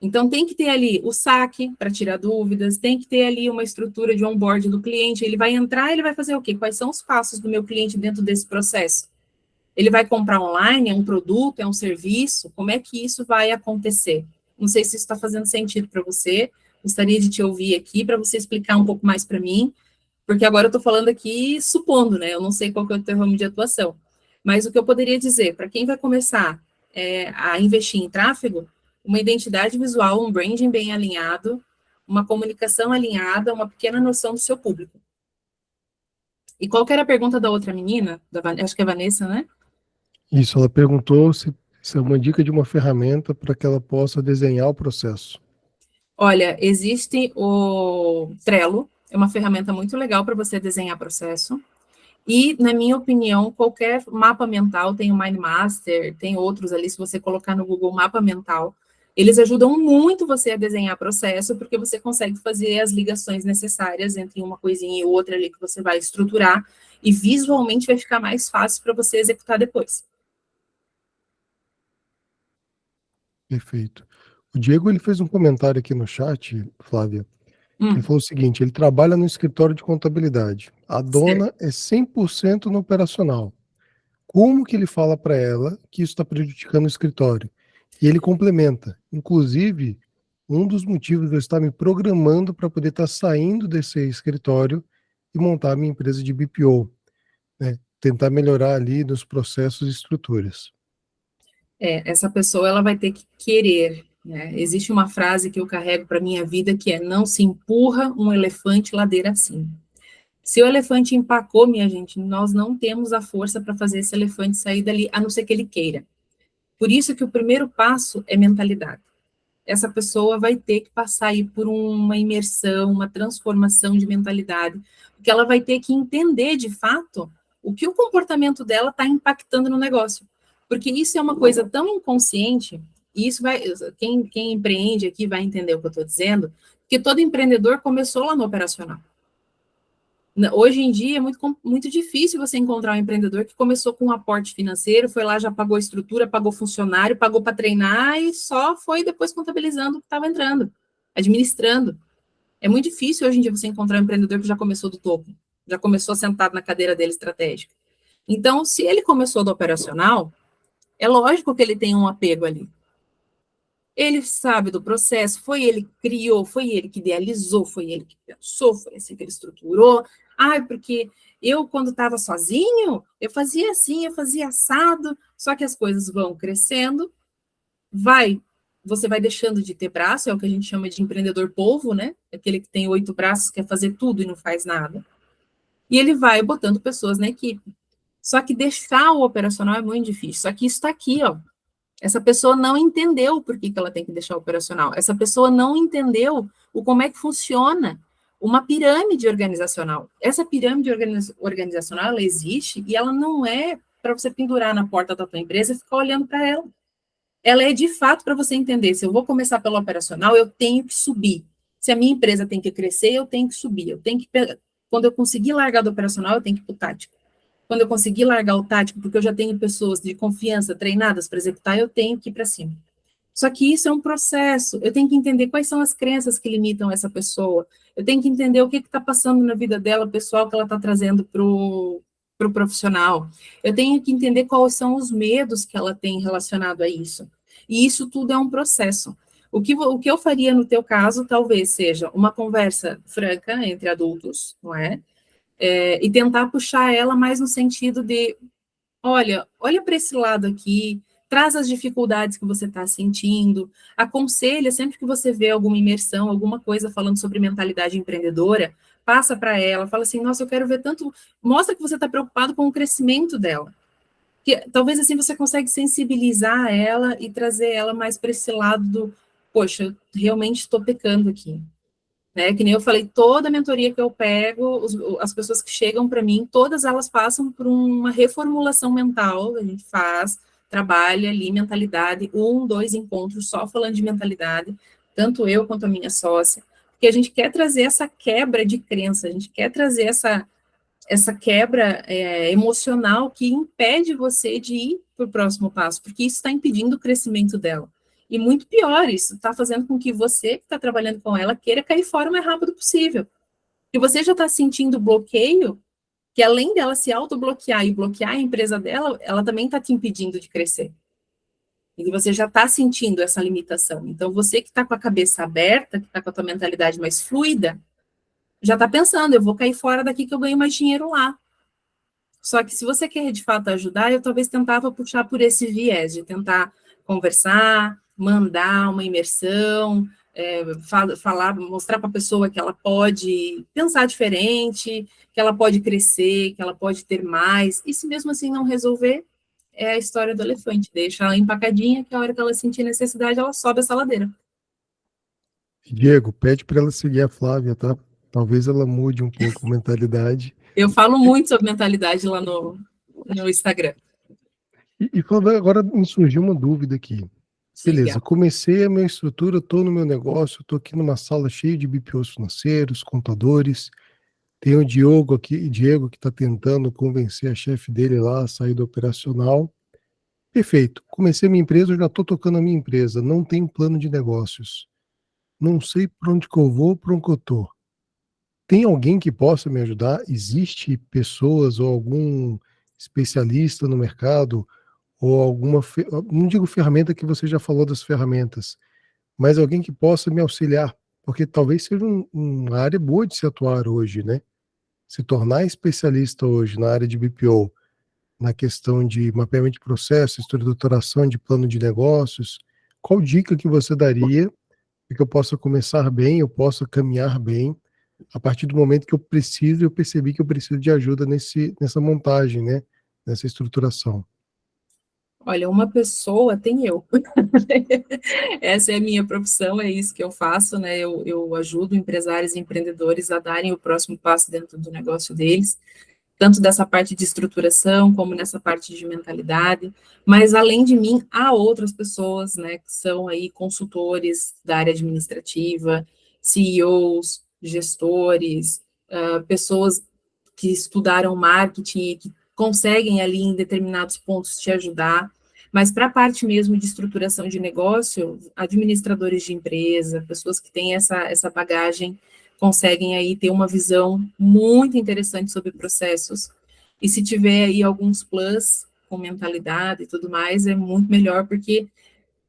Então, tem que ter ali o saque para tirar dúvidas, tem que ter ali uma estrutura de onboard do cliente, ele vai entrar, ele vai fazer o quê? Quais são os passos do meu cliente dentro desse processo? Ele vai comprar online, é um produto, é um serviço? Como é que isso vai acontecer? Não sei se isso está fazendo sentido para você, gostaria de te ouvir aqui, para você explicar um pouco mais para mim, porque agora eu estou falando aqui supondo, né? Eu não sei qual que é o teu ramo de atuação, mas o que eu poderia dizer, para quem vai começar a investir em tráfego, uma identidade visual, um branding bem alinhado, uma comunicação alinhada, uma pequena noção do seu público. E qual que era a pergunta da outra menina? Acho que é a Vanessa, né?
Isso, ela perguntou se é uma dica de uma ferramenta para que ela possa desenhar o processo.
Olha, existe o Trello, é uma ferramenta muito legal para você desenhar processo. E, na minha opinião, qualquer mapa mental, tem o MindMaster, tem outros ali, se você colocar no Google Mapa Mental, eles ajudam muito você a desenhar processo, porque você consegue fazer as ligações necessárias entre uma coisinha e outra ali que você vai estruturar, e visualmente vai ficar mais fácil para você executar depois.
Perfeito. O Diego, ele fez um comentário aqui no chat, Flávia. Ele falou o seguinte, ele trabalha no escritório de contabilidade. A dona é 100% no operacional. Como que ele fala para ela que isso está prejudicando o escritório? E ele complementa. Inclusive, um dos motivos de eu estar me programando para poder estar saindo desse escritório e montar a minha empresa de BPO, né? Tentar melhorar ali nos processos e estruturas.
Essa pessoa ela vai ter que querer, né? Existe uma frase que eu carrego para minha vida que é: não se empurra um elefante ladeira acima. Se o elefante empacou, minha gente, nós não temos a força para fazer esse elefante sair dali, a não ser que ele queira. Por isso que o primeiro passo é mentalidade. Essa pessoa vai ter que passar aí por uma imersão, uma transformação de mentalidade, porque ela vai ter que entender, de fato, o que o comportamento dela está impactando no negócio. Porque isso é uma coisa tão inconsciente, e isso vai, quem empreende aqui vai entender o que eu estou dizendo, porque todo empreendedor começou lá no operacional. Hoje em dia é muito difícil você encontrar um empreendedor que começou com um aporte financeiro, foi lá, já pagou estrutura, pagou funcionário, pagou para treinar e só foi depois contabilizando o que estava entrando, administrando. É muito difícil hoje em dia você encontrar um empreendedor que já começou do topo, já começou sentado na cadeira dele estratégica. Então, se ele começou do operacional, é lógico que ele tem um apego ali. Ele sabe do processo, foi ele que criou, foi ele que idealizou, foi ele que pensou, foi assim que ele estruturou. Porque eu, quando estava sozinho, eu fazia assim, eu fazia assado, só que as coisas vão crescendo, você vai deixando de ter braço, é o que a gente chama de empreendedor polvo, né? Aquele que tem 8 braços, quer fazer tudo e não faz nada. E ele vai botando pessoas na equipe. Só que deixar o operacional é muito difícil. Só que isso está aqui, ó. Essa pessoa não entendeu por que ela tem que deixar o operacional. Essa pessoa não entendeu como é que funciona uma pirâmide organizacional. Essa pirâmide organizacional, ela existe e ela não é para você pendurar na porta da tua empresa e ficar olhando para ela. Ela é, de fato, para você entender, se eu vou começar pelo operacional, eu tenho que subir. Se a minha empresa tem que crescer, eu tenho que subir. Quando eu conseguir largar do operacional, eu tenho que ir para o tático. Quando eu conseguir largar o tático, porque eu já tenho pessoas de confiança treinadas para executar, eu tenho que ir para cima. Só que isso é um processo. Eu tenho que entender quais são as crenças que limitam essa pessoa. Eu tenho que entender o que está passando na vida dela, pessoal, que ela está trazendo para o profissional. Eu tenho que entender quais são os medos que ela tem relacionado a isso. E isso tudo é um processo. O que eu faria no teu caso, talvez seja uma conversa franca entre adultos, não é? E tentar puxar ela mais no sentido de, olha para esse lado aqui, traz as dificuldades que você está sentindo, aconselha sempre que você vê alguma imersão, alguma coisa falando sobre mentalidade empreendedora, passa para ela, fala assim, nossa, eu quero ver tanto, mostra que você está preocupado com o crescimento dela. Que, talvez assim você consegue sensibilizar ela e trazer ela mais para esse lado do, poxa, eu realmente estou pecando aqui. Né, que nem eu falei, toda mentoria que eu pego, as pessoas que chegam para mim, todas elas passam por uma reformulação mental, a gente trabalha ali mentalidade, 1, 2 encontros só falando de mentalidade, tanto eu quanto a minha sócia, porque a gente quer trazer essa quebra de crença, a gente quer trazer essa quebra emocional que impede você de ir para o próximo passo, porque isso está impedindo o crescimento dela. E muito pior, isso está fazendo com que você, que está trabalhando com ela, queira cair fora o mais rápido possível. E você já está sentindo bloqueio, que além dela se autobloquear e bloquear a empresa dela, ela também está te impedindo de crescer. E você já está sentindo essa limitação. Então, você que está com a cabeça aberta, que está com a tua mentalidade mais fluida, já está pensando, eu vou cair fora daqui que eu ganho mais dinheiro lá. Só que se você quer, de fato, ajudar, eu talvez tentava puxar por esse viés, de tentar conversar, mandar uma imersão, falar, mostrar para a pessoa que ela pode pensar diferente, que ela pode crescer, que ela pode ter mais, e se mesmo assim não resolver, é a história do elefante, deixa ela empacadinha, que a hora que ela sentir necessidade, ela sobe essa ladeira.
Diego, pede para ela seguir a Flávia, tá? Talvez ela mude um pouco a mentalidade.
Eu falo muito sobre mentalidade lá no Instagram.
E Flávia, agora me surgiu uma dúvida aqui. Beleza, comecei a minha estrutura, estou no meu negócio, estou aqui numa sala cheia de BPOs financeiros, contadores. Tem o Diego que está tentando convencer a chefe dele lá a sair do operacional. Perfeito. Comecei minha empresa, eu já estou tocando a minha empresa, não tenho plano de negócios. Não sei para onde que eu vou, para onde que eu estou. Tem alguém que possa me ajudar? Existe pessoas ou algum especialista no mercado ou alguma, não digo ferramenta, que você já falou das ferramentas, mas alguém que possa me auxiliar, porque talvez seja uma área boa de se atuar hoje, né? Se tornar especialista hoje na área de BPO, na questão de mapeamento de processo, estruturação de plano de negócios, qual dica que você daria para que eu possa começar bem, eu possa caminhar bem, a partir do momento que eu percebi que eu preciso de ajuda nessa montagem, né? Nessa estruturação?
Olha, uma pessoa tem eu. Essa é a minha profissão, é isso que eu faço, né? Eu ajudo empresários e empreendedores a darem o próximo passo dentro do negócio deles, tanto dessa parte de estruturação, como nessa parte de mentalidade, mas além de mim, há outras pessoas, né, que são aí consultores da área administrativa, CEOs, gestores, pessoas que estudaram marketing e que conseguem ali em determinados pontos te ajudar, mas para a parte mesmo de estruturação de negócio, administradores de empresa, pessoas que têm essa bagagem, conseguem aí ter uma visão muito interessante sobre processos, e se tiver aí alguns plus com mentalidade e tudo mais, é muito melhor, porque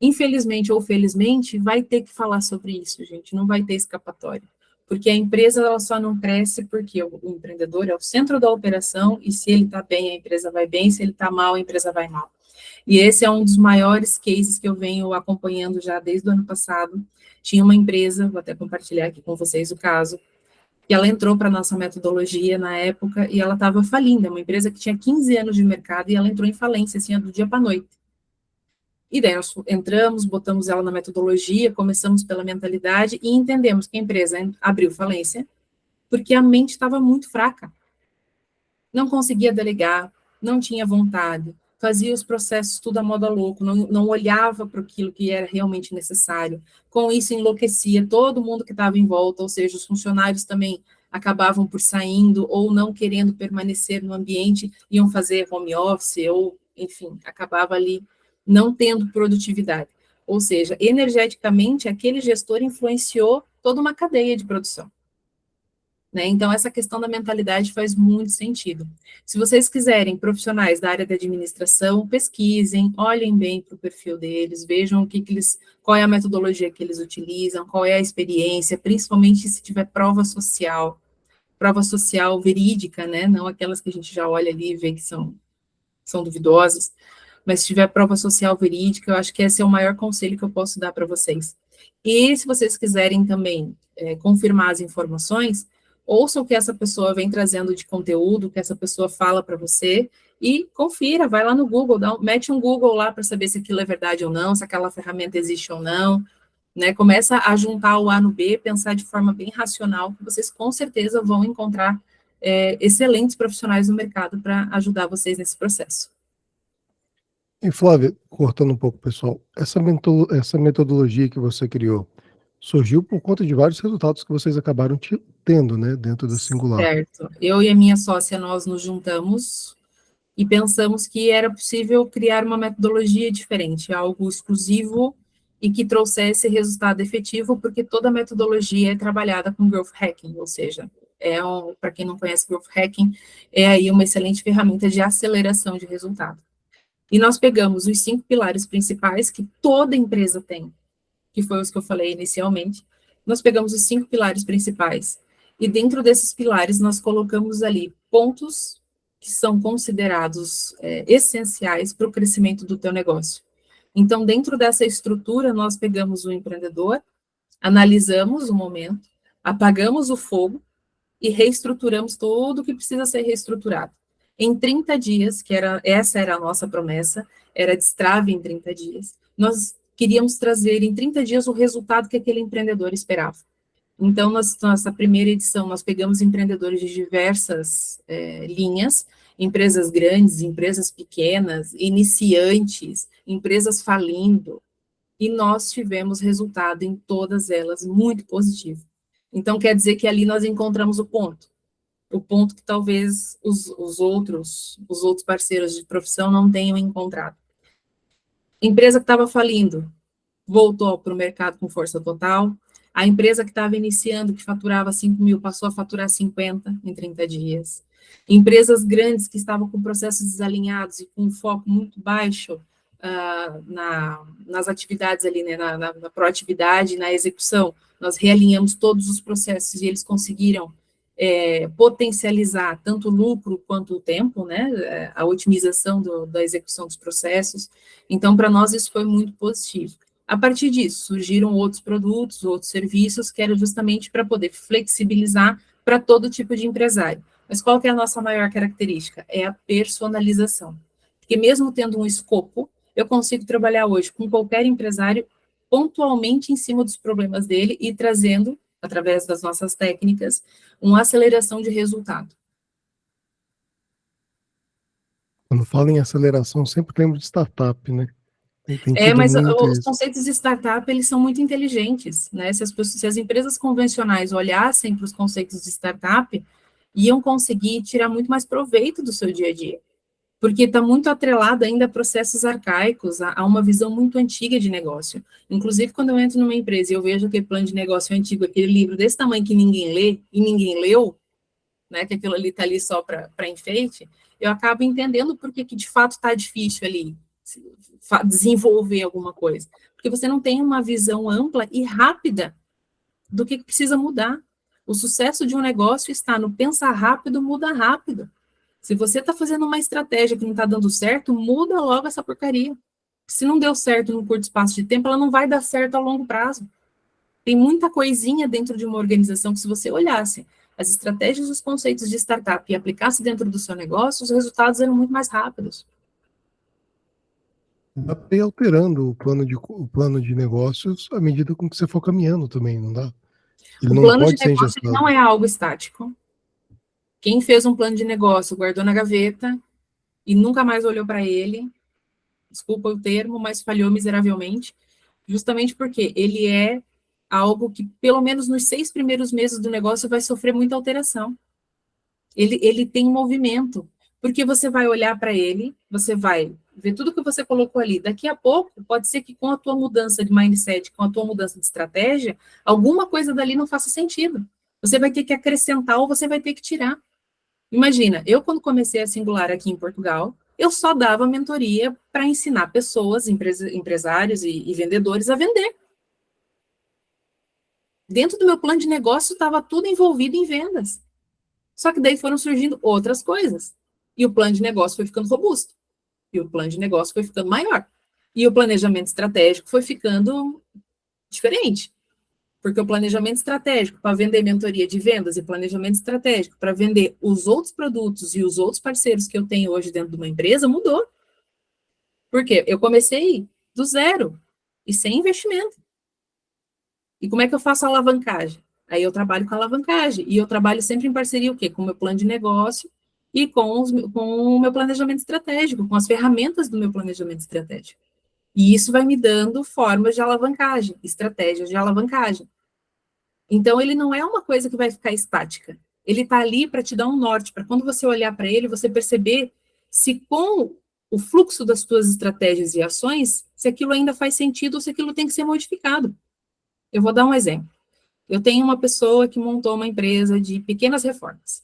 Infelizmente ou felizmente, vai ter que falar sobre isso, gente, não vai ter escapatória. Porque a empresa ela só não cresce porque o empreendedor é o centro da operação, e se ele está bem, a empresa vai bem, se ele está mal, a empresa vai mal. E esse é um dos maiores cases que eu venho acompanhando já desde o ano passado. Tinha uma empresa, vou até compartilhar aqui com vocês o caso, que ela entrou para a nossa metodologia na época e ela estava falindo, é uma empresa que tinha 15 anos de mercado e ela entrou em falência, assim, do dia para a noite. E daí nós entramos, botamos ela na metodologia, começamos pela mentalidade e entendemos que a empresa abriu falência porque a mente estava muito fraca. Não conseguia delegar, não tinha vontade, fazia os processos tudo a moda louco, não olhava para aquilo que era realmente necessário. Com isso, enlouquecia todo mundo que estava em volta, ou seja, os funcionários também acabavam por saindo ou não querendo permanecer no ambiente, iam fazer home office, ou, enfim, acabava ali não tendo produtividade. Ou seja, energeticamente, aquele gestor influenciou toda uma cadeia de produção. Né? Então, essa questão da mentalidade faz muito sentido. Se vocês quiserem profissionais da área de administração, pesquisem, olhem bem para o perfil deles, vejam qual é a metodologia que eles utilizam, qual é a experiência, principalmente se tiver prova social verídica, né? Não aquelas que a gente já olha ali e vê que são duvidosas, mas se tiver prova social verídica, eu acho que esse é o maior conselho que eu posso dar para vocês. E se vocês quiserem também confirmar as informações, ouça o que essa pessoa vem trazendo de conteúdo, o que essa pessoa fala para você, e confira, vai lá no Google, mete um Google lá para saber se aquilo é verdade ou não, se aquela ferramenta existe ou não, né? Começa a juntar o A no B, pensar de forma bem racional, que vocês com certeza vão encontrar excelentes profissionais no mercado para ajudar vocês nesse processo.
E Flávia, cortando um pouco, pessoal, essa metodologia que você criou surgiu por conta de vários resultados que vocês acabaram tendo, né, dentro da Singular.
Certo. Eu e a minha sócia, nós nos juntamos e pensamos que era possível criar uma metodologia diferente, algo exclusivo e que trouxesse resultado efetivo, porque toda a metodologia é trabalhada com Growth Hacking, ou seja, para quem não conhece Growth Hacking, é aí uma excelente ferramenta de aceleração de resultado. E nós pegamos os 5 pilares principais que toda empresa tem, que foi os que eu falei inicialmente. Nós pegamos os 5 pilares principais e dentro desses pilares nós colocamos ali pontos que são considerados essenciais para o crescimento do teu negócio. Então, dentro dessa estrutura, nós pegamos o empreendedor, analisamos o momento, apagamos o fogo e reestruturamos tudo o que precisa ser reestruturado. Em 30 dias, essa era a nossa promessa, era destrave em 30 dias, nós queríamos trazer em 30 dias o resultado que aquele empreendedor esperava. Então, nossa primeira edição, nós pegamos empreendedores de diversas linhas, empresas grandes, empresas pequenas, iniciantes, empresas falindo, e nós tivemos resultado em todas elas muito positivo. Então, quer dizer que ali nós encontramos o ponto que talvez os outros parceiros de profissão não tenham encontrado. Empresa que estava falindo, voltou para o mercado com força total. A empresa que estava iniciando, que faturava 5 mil, passou a faturar 50 em 30 dias. Empresas grandes que estavam com processos desalinhados e com um foco muito baixo nas atividades ali, né, na proatividade, na execução, nós realinhamos todos os processos e eles conseguiram potencializar tanto o lucro quanto o tempo, né, a otimização da execução dos processos. Então, para nós, isso foi muito positivo. A partir disso, surgiram outros produtos, outros serviços, que eram justamente para poder flexibilizar para todo tipo de empresário. Mas qual que é a nossa maior característica? É a personalização. Porque mesmo tendo um escopo, eu consigo trabalhar hoje com qualquer empresário pontualmente em cima dos problemas dele e trazendo, através das nossas técnicas, uma aceleração de resultado.
Quando falo em aceleração, sempre lembro de startup, né?
Mas os conceitos de startup, eles são muito inteligentes, né? Se as empresas convencionais olhassem para os conceitos de startup, iam conseguir tirar muito mais proveito do seu dia a dia, porque está muito atrelado ainda a processos arcaicos, a uma visão muito antiga de negócio. Inclusive, quando eu entro numa empresa e eu vejo aquele plano de negócio antigo, aquele livro desse tamanho que ninguém lê e ninguém leu, né, que aquilo ali está ali só para enfeite, eu acabo entendendo por que de fato está difícil ali desenvolver alguma coisa, porque você não tem uma visão ampla e rápida do que precisa mudar. O sucesso de um negócio está no pensar rápido, muda rápido. Se você está fazendo uma estratégia que não está dando certo, muda logo essa porcaria. Se não deu certo num curto espaço de tempo, ela não vai dar certo a longo prazo. Tem muita coisinha dentro de uma organização que, se você olhasse as estratégias e os conceitos de startup e aplicasse dentro do seu negócio, os resultados eram muito mais rápidos.
Dá para ir alterando o plano de negócios à medida com que você for caminhando também, não dá? Ele
O
não
plano de
pode ser
negócio ele
engessado.
não é algo estático. Quem fez um plano de negócio, guardou na gaveta e nunca mais olhou para ele, desculpa o termo, mas falhou miseravelmente, justamente porque ele é algo que, pelo menos nos 6 primeiros meses do negócio, vai sofrer muita alteração. Ele tem um movimento, porque você vai olhar para ele, você vai ver tudo que você colocou ali. Daqui a pouco, pode ser que com a tua mudança de mindset, com a tua mudança de estratégia, alguma coisa dali não faça sentido. Você vai ter que acrescentar ou você vai ter que tirar. Imagina, eu quando comecei a Singular aqui em Portugal, eu só dava mentoria para ensinar pessoas, empresários e vendedores a vender. Dentro do meu plano de negócio estava tudo envolvido em vendas. Só que daí foram surgindo outras coisas. E o plano de negócio foi ficando robusto. E o plano de negócio foi ficando maior. E o planejamento estratégico foi ficando diferente. Porque o planejamento estratégico para vender mentoria de vendas e planejamento estratégico para vender os outros produtos e os outros parceiros que eu tenho hoje dentro de uma empresa mudou. Por quê? Eu comecei do zero e sem investimento. E como é que eu faço a alavancagem? Aí eu trabalho com alavancagem. E eu trabalho sempre em parceria o quê? Com o meu plano de negócio e com o meu planejamento estratégico, com as ferramentas do meu planejamento estratégico. E isso vai me dando formas de alavancagem, estratégias de alavancagem. Então, ele não é uma coisa que vai ficar estática. Ele está ali para te dar um norte, para quando você olhar para ele, você perceber se com o fluxo das suas estratégias e ações, se aquilo ainda faz sentido ou se aquilo tem que ser modificado. Eu vou dar um exemplo. Eu tenho uma pessoa que montou uma empresa de pequenas reformas.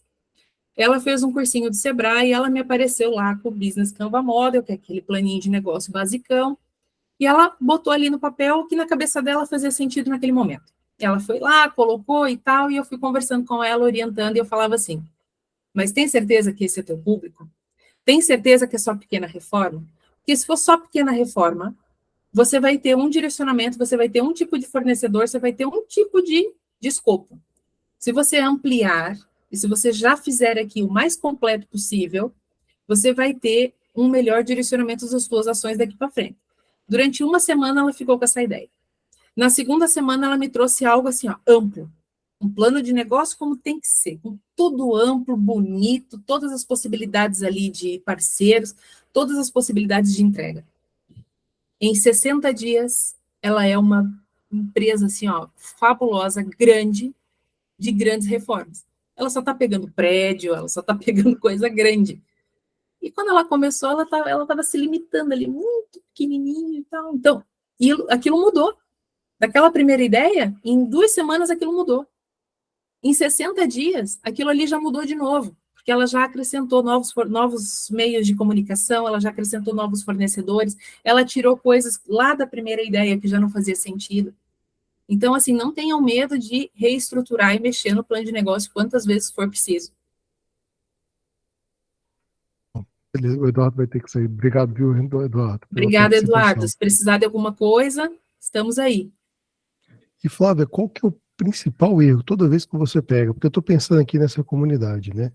Ela fez um cursinho do Sebrae e ela me apareceu lá com o Business Canva Model, que é aquele planinho de negócio basicão, e ela botou ali no papel o que na cabeça dela fazia sentido naquele momento. Ela foi lá, colocou e tal, e eu fui conversando com ela, orientando, e eu falava assim, mas tem certeza que esse é teu público? Tem certeza que é só pequena reforma? Porque se for só pequena reforma, você vai ter um direcionamento, você vai ter um tipo de fornecedor, você vai ter um tipo de escopo. Se você ampliar, e se você já fizer aqui o mais completo possível, você vai ter um melhor direcionamento das suas ações daqui para frente. Durante uma semana, ela ficou com essa ideia. Na segunda semana, ela me trouxe algo assim, ó, amplo. Um plano de negócio como tem que ser, com tudo amplo, bonito, todas as possibilidades ali de parceiros, todas as possibilidades de entrega. Em 60 dias, ela é uma empresa assim, ó, fabulosa, grande, de grandes reformas. Ela só está pegando prédio, ela só está pegando coisa grande. E quando ela começou, ela estava se limitando ali, muito pequenininho e tal. Então, aquilo mudou. Daquela primeira ideia, em 2 semanas aquilo mudou. Em 60 dias, aquilo ali já mudou de novo, porque ela já acrescentou novos meios de comunicação, ela já acrescentou novos fornecedores, ela tirou coisas lá da primeira ideia que já não fazia sentido. Então, assim, não tenham medo de reestruturar e mexer no plano de negócio quantas vezes for preciso.
Beleza, o Eduardo vai ter que sair. Obrigado, viu, Eduardo?
Obrigada, Eduardo. Se precisar de alguma coisa, estamos aí.
E, Flávia, qual que é o principal erro toda vez que você pega? Porque eu estou pensando aqui nessa comunidade, né?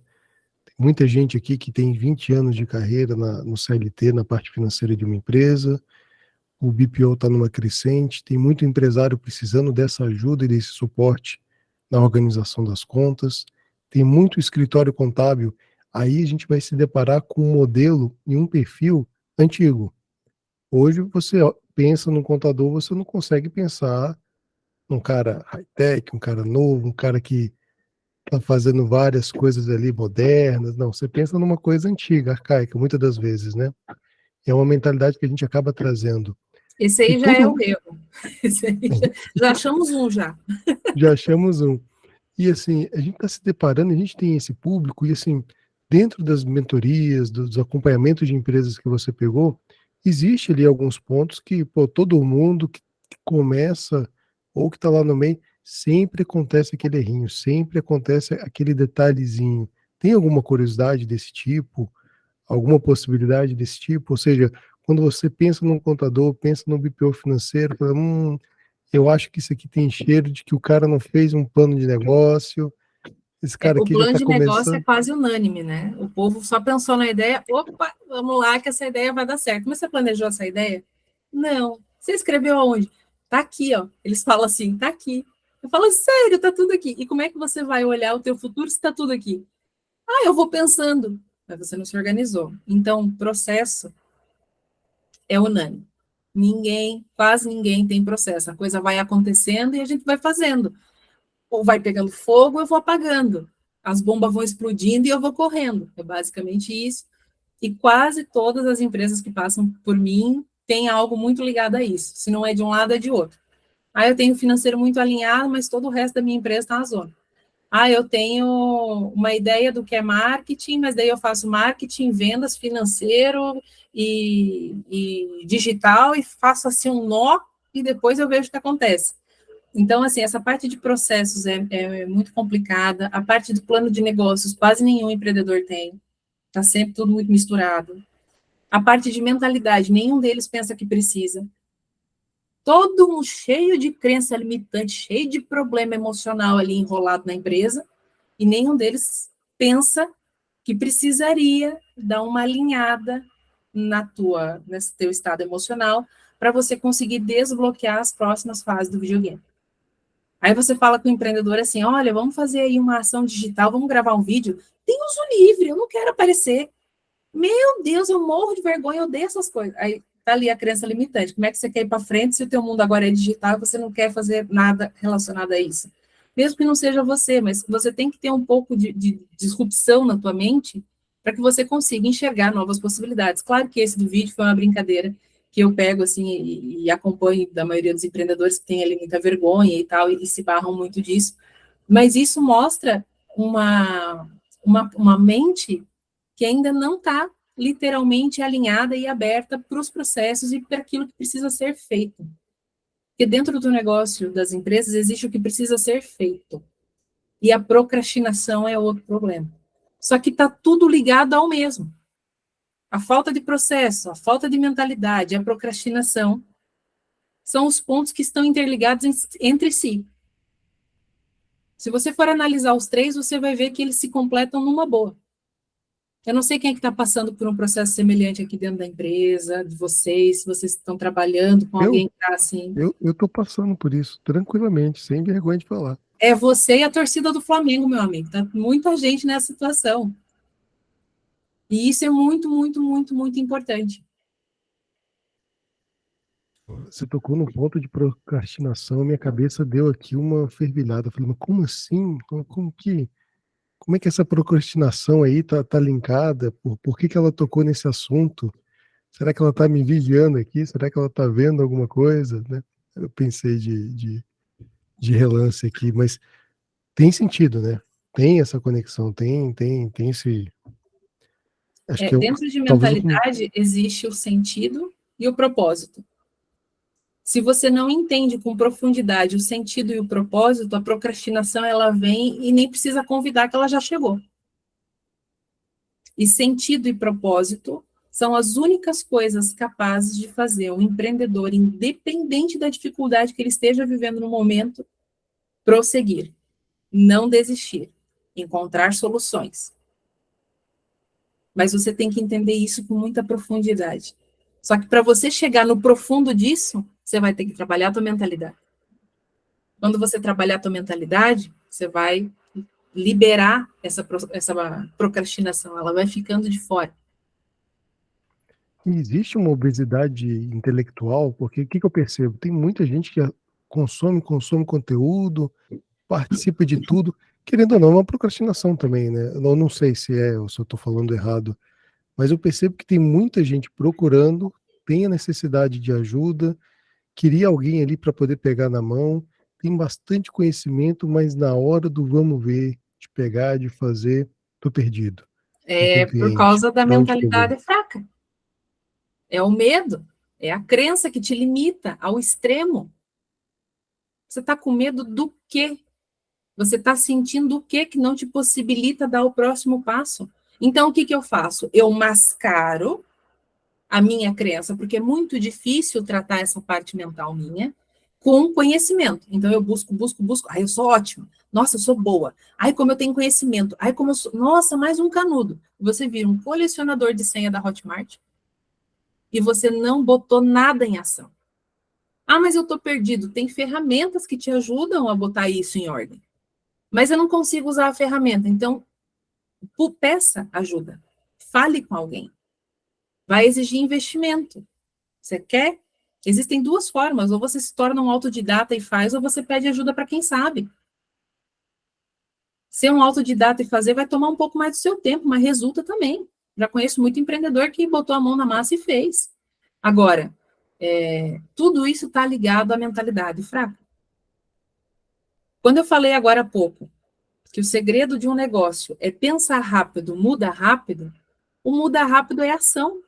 Tem muita gente aqui que tem 20 anos de carreira no CLT, na parte financeira de uma empresa, o BPO está numa crescente, tem muito empresário precisando dessa ajuda e desse suporte na organização das contas, tem muito escritório contábil, aí a gente vai se deparar com um modelo e um perfil antigo. Hoje você pensa no contador, você não consegue pensar num cara high-tech, um cara novo, um cara que está fazendo várias coisas ali modernas, não, você pensa numa coisa antiga, arcaica, muitas das vezes, né? É uma mentalidade que a gente acaba trazendo.
Esse aí
E
já é o erro. Esse aí já achamos um já.
Já achamos um. E assim, a gente está se deparando, a gente tem esse público, e assim, dentro das mentorias, dos acompanhamentos de empresas que você pegou, existe ali alguns pontos que, pô, todo mundo que começa ou que está lá no meio, sempre acontece aquele errinho, sempre acontece aquele detalhezinho. Tem alguma curiosidade desse tipo? Alguma possibilidade desse tipo? Ou seja, quando você pensa num contador, pensa no BPO financeiro, fala, eu acho que isso aqui tem cheiro de que o cara não fez um plano de negócio, esse cara
O
aqui já
plano
está
de negócio é
começando.
quase unânime, né? O povo só pensou na ideia, opa, vamos lá que essa ideia vai dar certo. Mas você planejou essa ideia? Não. Você escreveu aonde? Tá aqui, ó. Eles falam assim, tá aqui. Eu falo, sério, tá tudo aqui. E como é que você vai olhar o teu futuro se tá tudo aqui? Ah, eu vou pensando. Mas você não se organizou. Então, o processo é unânime. Quase ninguém tem processo. A coisa vai acontecendo e a gente vai fazendo. Ou vai pegando fogo, eu vou apagando. As bombas vão explodindo e eu vou correndo. É basicamente isso. E quase todas as empresas que passam por mim têm algo muito ligado a isso. Se não é de um lado, é de outro. Ah, eu tenho o financeiro muito alinhado, mas todo o resto da minha empresa está na zona. Ah, eu tenho uma ideia do que é marketing, mas daí eu faço marketing, vendas, financeiro e digital e faço assim um nó e depois eu vejo o que acontece. Então, assim, essa parte de processos é muito complicada. A parte do plano de negócios, quase nenhum empreendedor tem. Está sempre tudo muito misturado. A parte de mentalidade, nenhum deles pensa que precisa. Todo um cheio de crença limitante, cheio de problema emocional ali enrolado na empresa, e nenhum deles pensa que precisaria dar uma alinhada nesse teu estado emocional para você conseguir desbloquear as próximas fases do videogame. Aí você fala com o empreendedor assim, olha, vamos fazer aí uma ação digital, vamos gravar um vídeo. Tem uso livre, eu não quero aparecer. Meu Deus, eu morro de vergonha, eu odeio essas coisas. Aí tá ali a crença limitante. Como é que você quer ir para frente se o teu mundo agora é digital e você não quer fazer nada relacionado a isso? Mesmo que não seja você, mas você tem que ter um pouco de disrupção na tua mente para que você consiga enxergar novas possibilidades. Claro que esse do vídeo foi uma brincadeira que eu pego assim e acompanho da maioria dos empreendedores que tem ali muita vergonha e tal, e se barram muito disso. Mas isso mostra uma mente que ainda não está literalmente alinhada e aberta para os processos e para aquilo que precisa ser feito. Porque dentro do negócio das empresas existe o que precisa ser feito. E a procrastinação é outro problema. Só que está tudo ligado ao mesmo. A falta de processo, a falta de mentalidade, a procrastinação são os pontos que estão interligados entre si. Se você for analisar os três, você vai ver que eles se completam numa boa. Eu não sei quem é que está passando por um processo semelhante aqui dentro da empresa, de vocês, se vocês estão trabalhando com alguém que está assim.
Eu estou passando por isso, tranquilamente, sem vergonha de falar.
É você e a torcida do Flamengo, meu amigo. Tá muita gente nessa situação. E isso é muito, muito, muito, muito importante.
Você tocou no ponto de procrastinação, minha cabeça deu aqui uma fervilhada. Eu falei, mas como assim? Como é que essa procrastinação aí tá linkada? Por que ela tocou nesse assunto? Será que ela tá me vigiando aqui? Será que ela tá vendo alguma coisa, né? Eu pensei de relance aqui, mas tem sentido, né? Tem essa conexão, tem esse. Acho que
Dentro de
talvez
mentalidade existe o sentido e o propósito. Se você não entende com profundidade o sentido e o propósito, a procrastinação ela vem e nem precisa convidar que ela já chegou. E sentido e propósito são as únicas coisas capazes de fazer um empreendedor, independente da dificuldade que ele esteja vivendo no momento, prosseguir, não desistir, encontrar soluções. Mas você tem que entender isso com muita profundidade. Só que para você chegar no profundo disso, você vai ter que trabalhar a tua mentalidade. Quando você trabalhar a tua mentalidade, você vai liberar essa procrastinação, ela vai ficando de fora.
existe uma obesidade intelectual, porque o que eu percebo? Tem muita gente que consome conteúdo, participa de tudo, querendo ou não, é uma procrastinação também, né? Eu não sei se é ou se eu estou falando errado, mas eu percebo que tem muita gente procurando, tem a necessidade de ajuda, queria alguém ali para poder pegar na mão, tem bastante conhecimento, mas na hora do vamos ver, de pegar, de fazer, tô perdido. Não tem
Por
cliente.
causa da
Para onde que eu vou?
mentalidade fraca. É o medo, é a crença que te limita ao extremo. Você está com medo do quê? Você está sentindo o quê que não te possibilita dar o próximo passo? Então, o que eu faço? Eu mascaro a minha crença, porque é muito difícil tratar essa parte mental minha com conhecimento. Então, eu busco. Ai, eu sou ótima. Nossa, eu sou boa. Ai, como eu tenho conhecimento. Ai, como eu sou... Nossa, mais um canudo. Você vira um colecionador de senha da Hotmart e você não botou nada em ação. Ah, mas eu estou perdido. Tem ferramentas que te ajudam a botar isso em ordem. Mas eu não consigo usar a ferramenta. Então, peça ajuda. Fale com alguém. Vai exigir investimento. Você quer? Existem duas formas. Ou você se torna um autodidata e faz, ou você pede ajuda para quem sabe. Ser um autodidata e fazer vai tomar um pouco mais do seu tempo, mas resulta também. Já conheço muito empreendedor que botou a mão na massa e fez. Agora, tudo isso está ligado à mentalidade fraca. Quando eu falei agora há pouco que o segredo de um negócio é pensar rápido, muda rápido, o muda rápido é ação.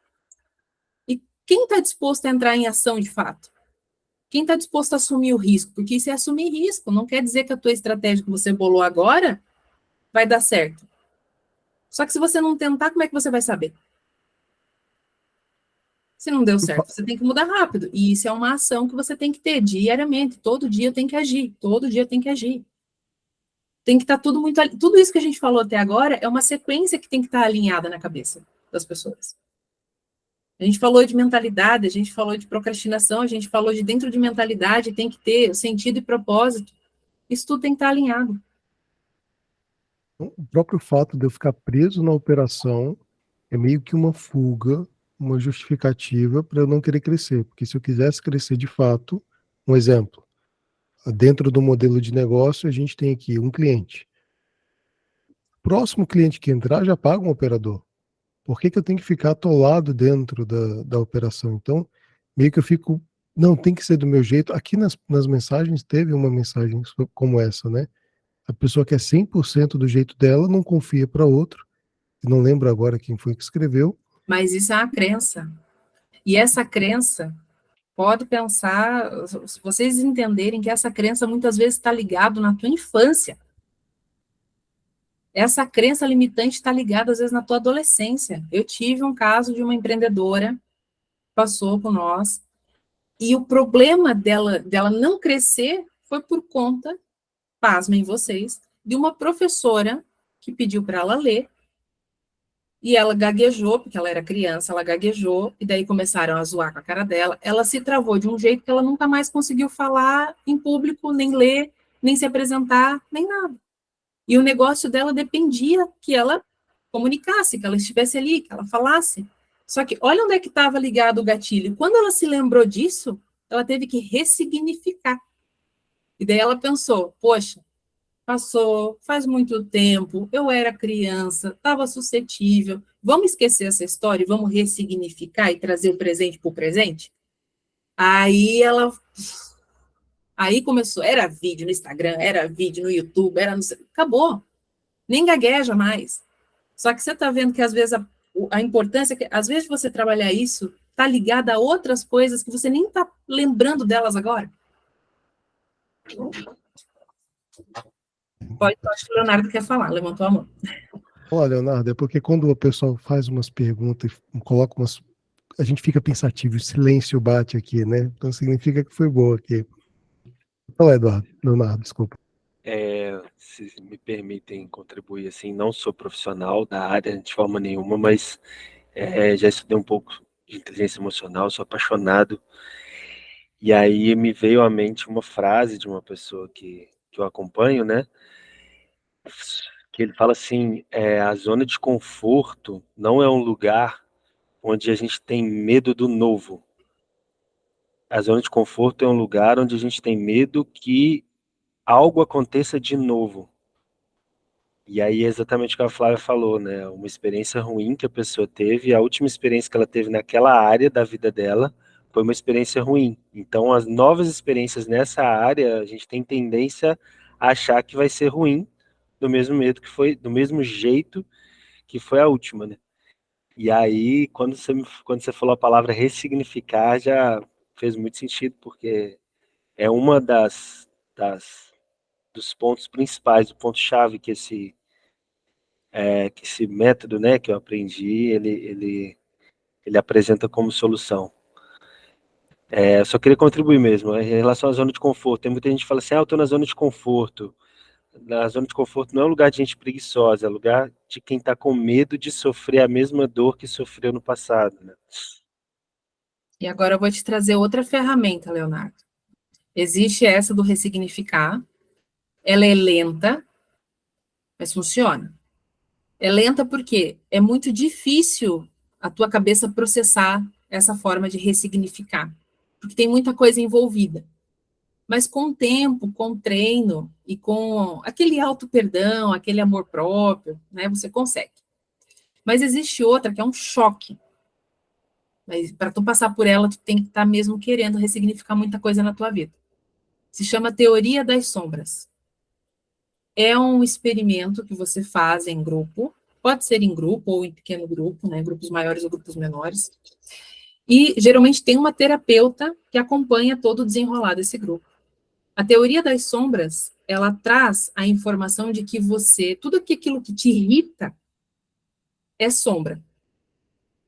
E quem está disposto a entrar em ação de fato? Quem está disposto a assumir o risco? Porque isso é assumir risco, não quer dizer que a tua estratégia que você bolou agora vai dar certo. Só que se você não tentar, como é que você vai saber? Se não deu certo, você tem que mudar rápido. E isso é uma ação que você tem que ter diariamente. Todo dia tem que agir. Todo dia tem que agir. Tem que estar tudo muito... Tudo isso que a gente falou até agora é uma sequência que tem que estar alinhada na cabeça das pessoas. A gente falou de mentalidade, a gente falou de procrastinação, a gente falou de dentro de mentalidade tem que ter sentido e propósito. Isso tudo tem que estar alinhado.
O próprio fato de eu ficar preso na operação é meio que uma fuga, uma justificativa para eu não querer crescer. Porque se eu quisesse crescer de fato, um exemplo, dentro do modelo de negócio, a gente tem aqui um cliente. Próximo cliente que entrar já paga um operador. Por que eu tenho que ficar atolado dentro da operação? Então, meio que eu fico, não, tem que ser do meu jeito. Aqui nas mensagens teve uma mensagem como essa, né? A pessoa que é 100% do jeito dela não confia para outro. Não lembro agora quem foi que escreveu.
Mas isso é uma crença. E essa crença, pode pensar, se vocês entenderem que essa crença muitas vezes está ligado na tua infância. Essa crença limitante está ligada, às vezes, na tua adolescência. Eu tive um caso de uma empreendedora, passou por nós, e o problema dela não crescer foi por conta, pasmem vocês, de uma professora que pediu para ela ler, e ela gaguejou, porque ela era criança, ela gaguejou, e daí começaram a zoar com a cara dela. Ela se travou de um jeito que ela nunca mais conseguiu falar em público, nem ler, nem se apresentar, nem nada. E o negócio dela dependia que ela comunicasse, que ela estivesse ali, que ela falasse. Só que olha onde é que estava ligado o gatilho. Quando ela se lembrou disso, ela teve que ressignificar. E daí ela pensou, poxa, passou, faz muito tempo, eu era criança, estava suscetível, vamos esquecer essa história e vamos ressignificar e trazer o presente para o presente? Aí começou, era vídeo no Instagram, era vídeo no YouTube, acabou, nem gagueja mais. Só que você está vendo que às vezes a importância, que às vezes você trabalhar isso, está ligada a outras coisas que você nem está lembrando delas agora. Acho que o Leonardo quer falar, levantou a mão.
Olha, Leonardo, é porque quando o pessoal faz umas perguntas e coloca umas. A gente fica pensativo, o silêncio bate aqui, né? Então significa que foi boa aqui. Fala, Leonardo, desculpa.
Se me permitem contribuir, assim, não sou profissional da área de forma nenhuma, mas já estudei um pouco de inteligência emocional, sou apaixonado. E aí me veio à mente uma frase de uma pessoa que eu acompanho, né? Que ele fala assim, a zona de conforto não é um lugar onde a gente tem medo do novo. A zona de conforto é um lugar onde a gente tem medo que algo aconteça de novo. E aí é exatamente o que a Flávia falou, né? Uma experiência ruim que a pessoa teve, a última experiência que ela teve naquela área da vida dela foi uma experiência ruim. Então, as novas experiências nessa área, a gente tem tendência a achar que vai ser ruim, do mesmo jeito que foi a última, né? E aí, quando você falou a palavra ressignificar, já fez muito sentido, porque é uma dos pontos principais, do ponto-chave que esse método, né, que eu aprendi, ele apresenta como solução. Eu só queria contribuir mesmo, em relação à zona de conforto. Tem muita gente que fala assim, eu estou na zona de conforto. Na zona de conforto não é um lugar de gente preguiçosa, é um lugar de quem está com medo de sofrer a mesma dor que sofreu no passado, né?
E agora eu vou te trazer outra ferramenta, Leonardo. Existe essa do ressignificar, ela é lenta, mas funciona. É lenta porque é muito difícil a tua cabeça processar essa forma de ressignificar, porque tem muita coisa envolvida. Mas com o tempo, com o treino e com aquele auto-perdão, aquele amor próprio, né, você consegue. Mas existe outra que é um choque. Mas para tu passar por ela, tu tem que estar mesmo querendo ressignificar muita coisa na tua vida. Se chama Teoria das Sombras. É um experimento que você faz em grupo, pode ser em grupo ou em pequeno grupo, né, grupos maiores ou grupos menores, e geralmente tem uma terapeuta que acompanha todo o desenrolar desse grupo. A teoria das sombras, ela traz a informação de que tudo aquilo que te irrita é sombra.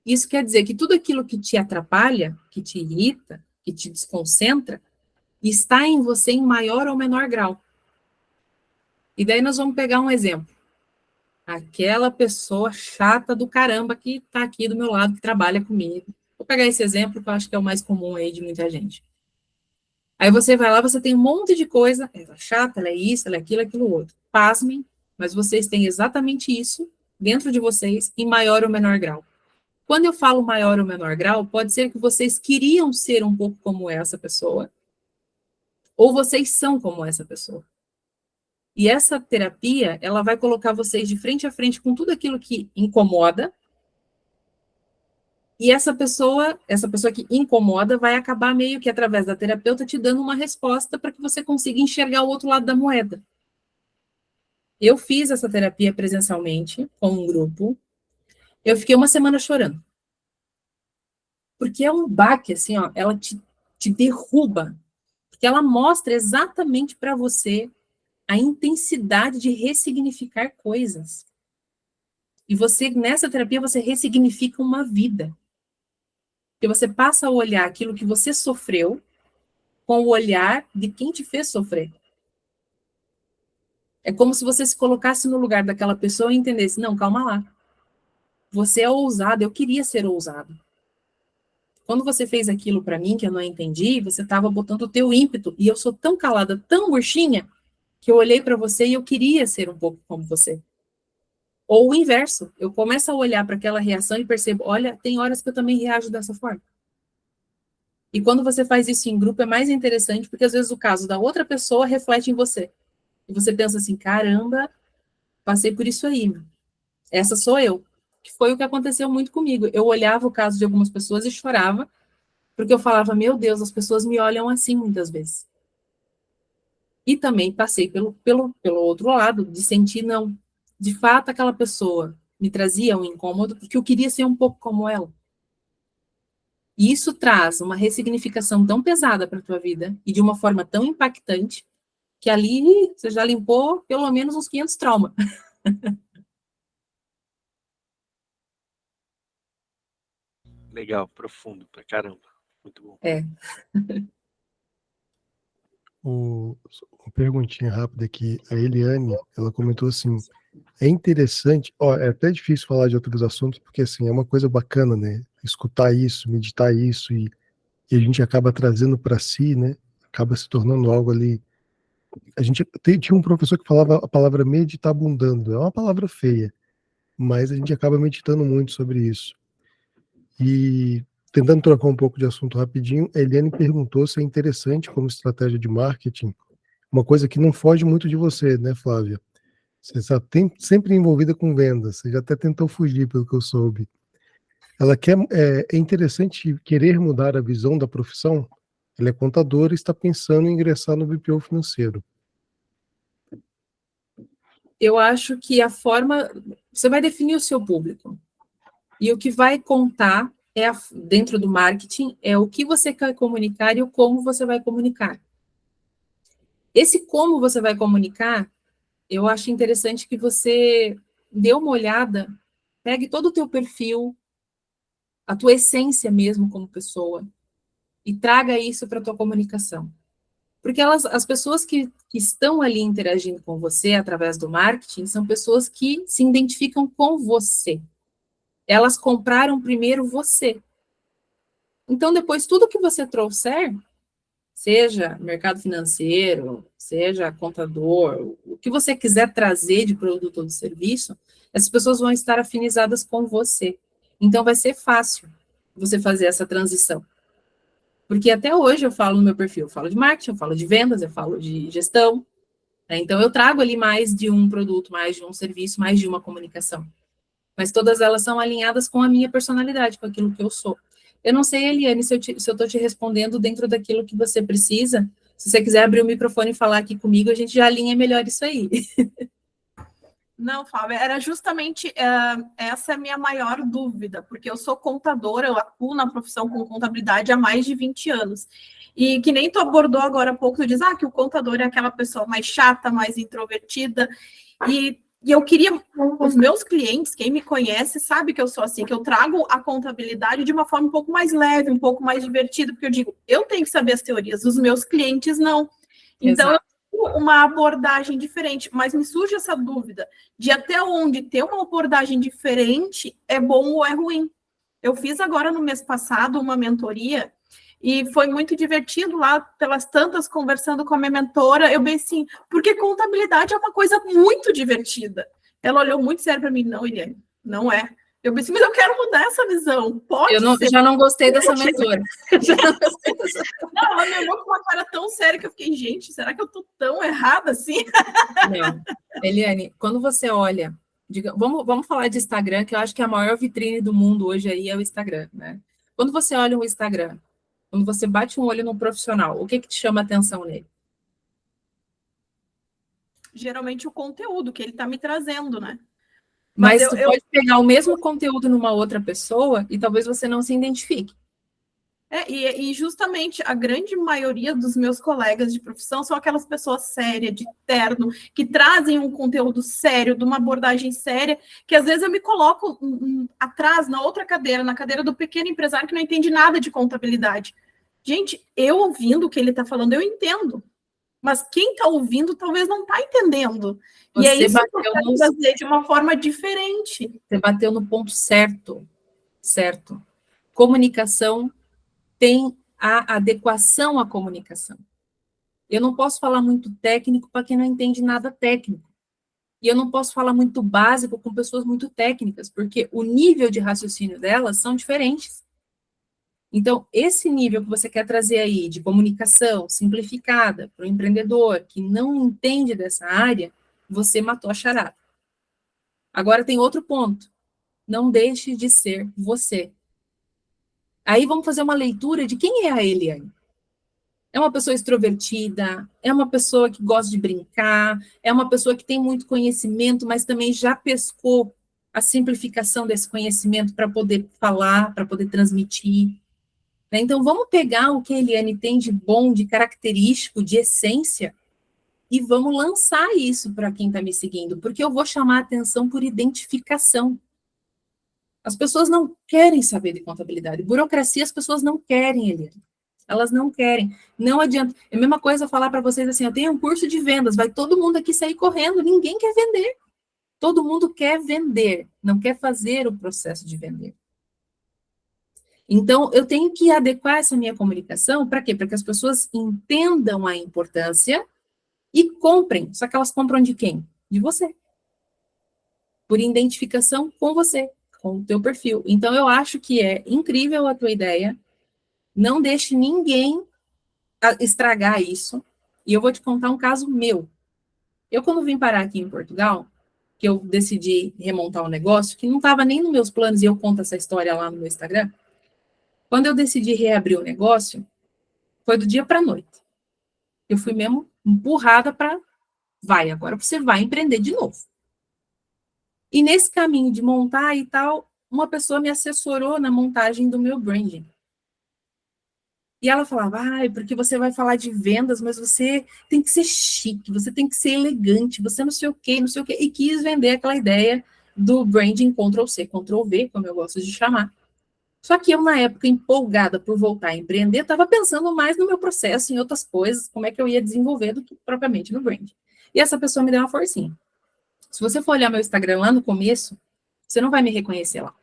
Isso quer dizer que tudo aquilo que te atrapalha, que te irrita, que te desconcentra, está em você em maior ou menor grau. E daí nós vamos pegar um exemplo. Aquela pessoa chata do caramba que está aqui do meu lado, que trabalha comigo. Vou pegar esse exemplo que eu acho que é o mais comum aí de muita gente. Aí você vai lá, você tem um monte de coisa, ela é chata, ela é isso, ela é aquilo outro. Pasmem, mas vocês têm exatamente isso dentro de vocês em maior ou menor grau. Quando eu falo maior ou menor grau, pode ser que vocês queriam ser um pouco como essa pessoa, ou vocês são como essa pessoa. E essa terapia, ela vai colocar vocês de frente a frente com tudo aquilo que incomoda, e essa pessoa que incomoda, vai acabar meio que através da terapeuta te dando uma resposta para que você consiga enxergar o outro lado da moeda. Eu fiz essa terapia presencialmente com um grupo. Eu fiquei uma semana chorando. Porque é um baque, assim, ó, ela te derruba. Porque ela mostra exatamente para você a intensidade de ressignificar coisas. E você, nessa terapia, você ressignifica uma vida. Porque você passa a olhar aquilo que você sofreu com o olhar de quem te fez sofrer. É como se você se colocasse no lugar daquela pessoa e entendesse, não, calma lá. Você é ousado, eu queria ser ousado. Quando você fez aquilo para mim que eu não entendi, você estava botando o teu ímpeto, e eu sou tão calada, tão murchinha, que eu olhei para você e eu queria ser um pouco como você. Ou o inverso, eu começo a olhar para aquela reação e percebo, olha, tem horas que eu também reajo dessa forma. E quando você faz isso em grupo é mais interessante, porque às vezes o caso da outra pessoa reflete em você. E você pensa assim, caramba, passei por isso aí, essa sou eu. Que foi o que aconteceu muito comigo. Eu olhava o caso de algumas pessoas e chorava, porque eu falava, meu Deus, as pessoas me olham assim muitas vezes. E também passei pelo outro lado, de sentir, não, de fato aquela pessoa me trazia um incômodo, porque eu queria ser um pouco como ela. E isso traz uma ressignificação tão pesada para a tua vida, e de uma forma tão impactante, que ali você já limpou pelo menos uns 500 traumas.
Legal, profundo pra caramba. Muito bom.
É.
Uma perguntinha rápida aqui. A Eliane, ela comentou assim, é interessante, é até difícil falar de outros assuntos, porque assim, é uma coisa bacana, né? Escutar isso, meditar isso, e a gente acaba trazendo para si, né? Acaba se tornando algo ali. A gente tinha um professor que falava a palavra meditabundando, é uma palavra feia, mas a gente acaba meditando muito sobre isso. E tentando trocar um pouco de assunto rapidinho, a Eliane perguntou se é interessante como estratégia de marketing, uma coisa que não foge muito de você, né, Flávia? Você está sempre envolvida com vendas, você já até tentou fugir, pelo que eu soube. Ela quer, é interessante querer mudar a visão da profissão? Ela é contadora e está pensando em ingressar no BPO financeiro.
Eu acho que a forma... Você vai definir o seu público. E o que vai contar dentro do marketing é o que você quer comunicar e o como você vai comunicar. Esse como você vai comunicar, eu acho interessante que você dê uma olhada, pegue todo o teu perfil, a tua essência mesmo como pessoa, e traga isso para a tua comunicação. Porque as pessoas que estão ali interagindo com você através do marketing são pessoas que se identificam com você. Elas compraram primeiro você. Então, depois, tudo que você trouxer, seja mercado financeiro, seja contador, o que você quiser trazer de produto ou de serviço, essas pessoas vão estar afinizadas com você. Então, vai ser fácil você fazer essa transição. Porque até hoje eu falo no meu perfil, eu falo de marketing, eu falo de vendas, eu falo de gestão, né? Então, eu trago ali mais de um produto, mais de um serviço, mais de uma comunicação. Mas todas elas são alinhadas com a minha personalidade, com aquilo que eu sou. Eu não sei, Eliane, se eu estou te respondendo dentro daquilo que você precisa. Se você quiser abrir o microfone e falar aqui comigo, a gente já alinha melhor isso aí.
Não, Fábio, era justamente essa é a minha maior dúvida, porque eu sou contadora, eu atuo na profissão com contabilidade há mais de 20 anos. E que nem tu abordou agora há pouco, tu diz que o contador é aquela pessoa mais chata, mais introvertida, e eu queria, os meus clientes, quem me conhece, sabe que eu sou assim, que eu trago a contabilidade de uma forma um pouco mais leve, um pouco mais divertida, porque eu digo, eu tenho que saber as teorias, os meus clientes não. Então,
Exato.
uma abordagem diferente, mas me surge essa dúvida de até onde ter uma abordagem diferente é bom ou é ruim. Eu fiz agora no mês passado uma mentoria e foi muito divertido lá, pelas tantas, conversando com a minha mentora, eu bem assim, porque contabilidade é uma coisa muito divertida. Ela olhou muito sério para mim, não, Eliane, não é. Eu pensei, mas eu quero mudar essa visão. Pode ser.
Já não gostei dessa mentora.
Não, ela me olhou com uma cara tão séria que eu fiquei, gente, será que eu tô tão errada assim?
Não. Eliane, quando você olha, vamos falar de Instagram, que eu acho que a maior vitrine do mundo hoje aí é o Instagram, né? Quando você olha o Instagram, quando você bate um olho num profissional, o que te chama a atenção nele?
Geralmente o conteúdo que ele tá me trazendo, né?
Mas tu pode pegar o mesmo conteúdo numa outra pessoa e talvez você não se identifique.
E justamente a grande maioria dos meus colegas de profissão são aquelas pessoas sérias, de terno, que trazem um conteúdo sério, de uma abordagem séria, que às vezes eu me coloco atrás, na outra cadeira, na cadeira do pequeno empresário que não entende nada de contabilidade. Gente, eu ouvindo o que ele está falando, eu entendo. Mas quem está ouvindo talvez não está entendendo. E é isso que eu quero trazer de uma forma diferente.
Você bateu no ponto certo. Certo. Comunicação tem a adequação à comunicação. Eu não posso falar muito técnico para quem não entende nada técnico. E eu não posso falar muito básico com pessoas muito técnicas, porque o nível de raciocínio delas são diferentes. Então, esse nível que você quer trazer aí de comunicação simplificada para o empreendedor que não entende dessa área, você matou a charada. Agora tem outro ponto. Não deixe de ser você. Aí vamos fazer uma leitura de quem é a Eliane. É uma pessoa extrovertida, é uma pessoa que gosta de brincar, é uma pessoa que tem muito conhecimento, mas também já pescou a simplificação desse conhecimento para poder falar, para poder transmitir. Então, vamos pegar o que a Eliane tem de bom, de característico, de essência, e vamos lançar isso para quem está me seguindo, porque eu vou chamar a atenção por identificação. As pessoas não querem saber de contabilidade. Burocracia, as pessoas não querem, Eliane. Elas não querem. Não adianta. É a mesma coisa falar para vocês assim, eu tenho um curso de vendas, vai todo mundo aqui sair correndo, ninguém quer vender. Todo mundo quer vender, não quer fazer o processo de vender. Então, eu tenho que adequar essa minha comunicação, para quê? Para que as pessoas entendam a importância e comprem. Só que elas compram de quem? De você. Por identificação com você, com o teu perfil. Então, eu acho que é incrível a tua ideia. Não deixe ninguém estragar isso. E eu vou te contar um caso meu. Eu, quando vim parar aqui em Portugal, que eu decidi remontar um negócio, que não estava nem nos meus planos, e eu conto essa história lá no meu Instagram. Quando eu decidi reabrir o negócio, foi do dia para a noite. Eu fui mesmo empurrada para, agora você vai empreender de novo. E nesse caminho de montar e tal, uma pessoa me assessorou na montagem do meu branding. E ela falava, porque você vai falar de vendas, mas você tem que ser chique, você tem que ser elegante, você não sei o quê, não sei o quê. E quis vender aquela ideia do branding Ctrl+C, Ctrl+V, como eu gosto de chamar. Só que eu, na época, empolgada por voltar a empreender, estava pensando mais no meu processo, em outras coisas, como é que eu ia desenvolver do que propriamente no branding. E essa pessoa me deu uma forcinha. Se você for olhar meu Instagram lá no começo, você não vai me reconhecer lá.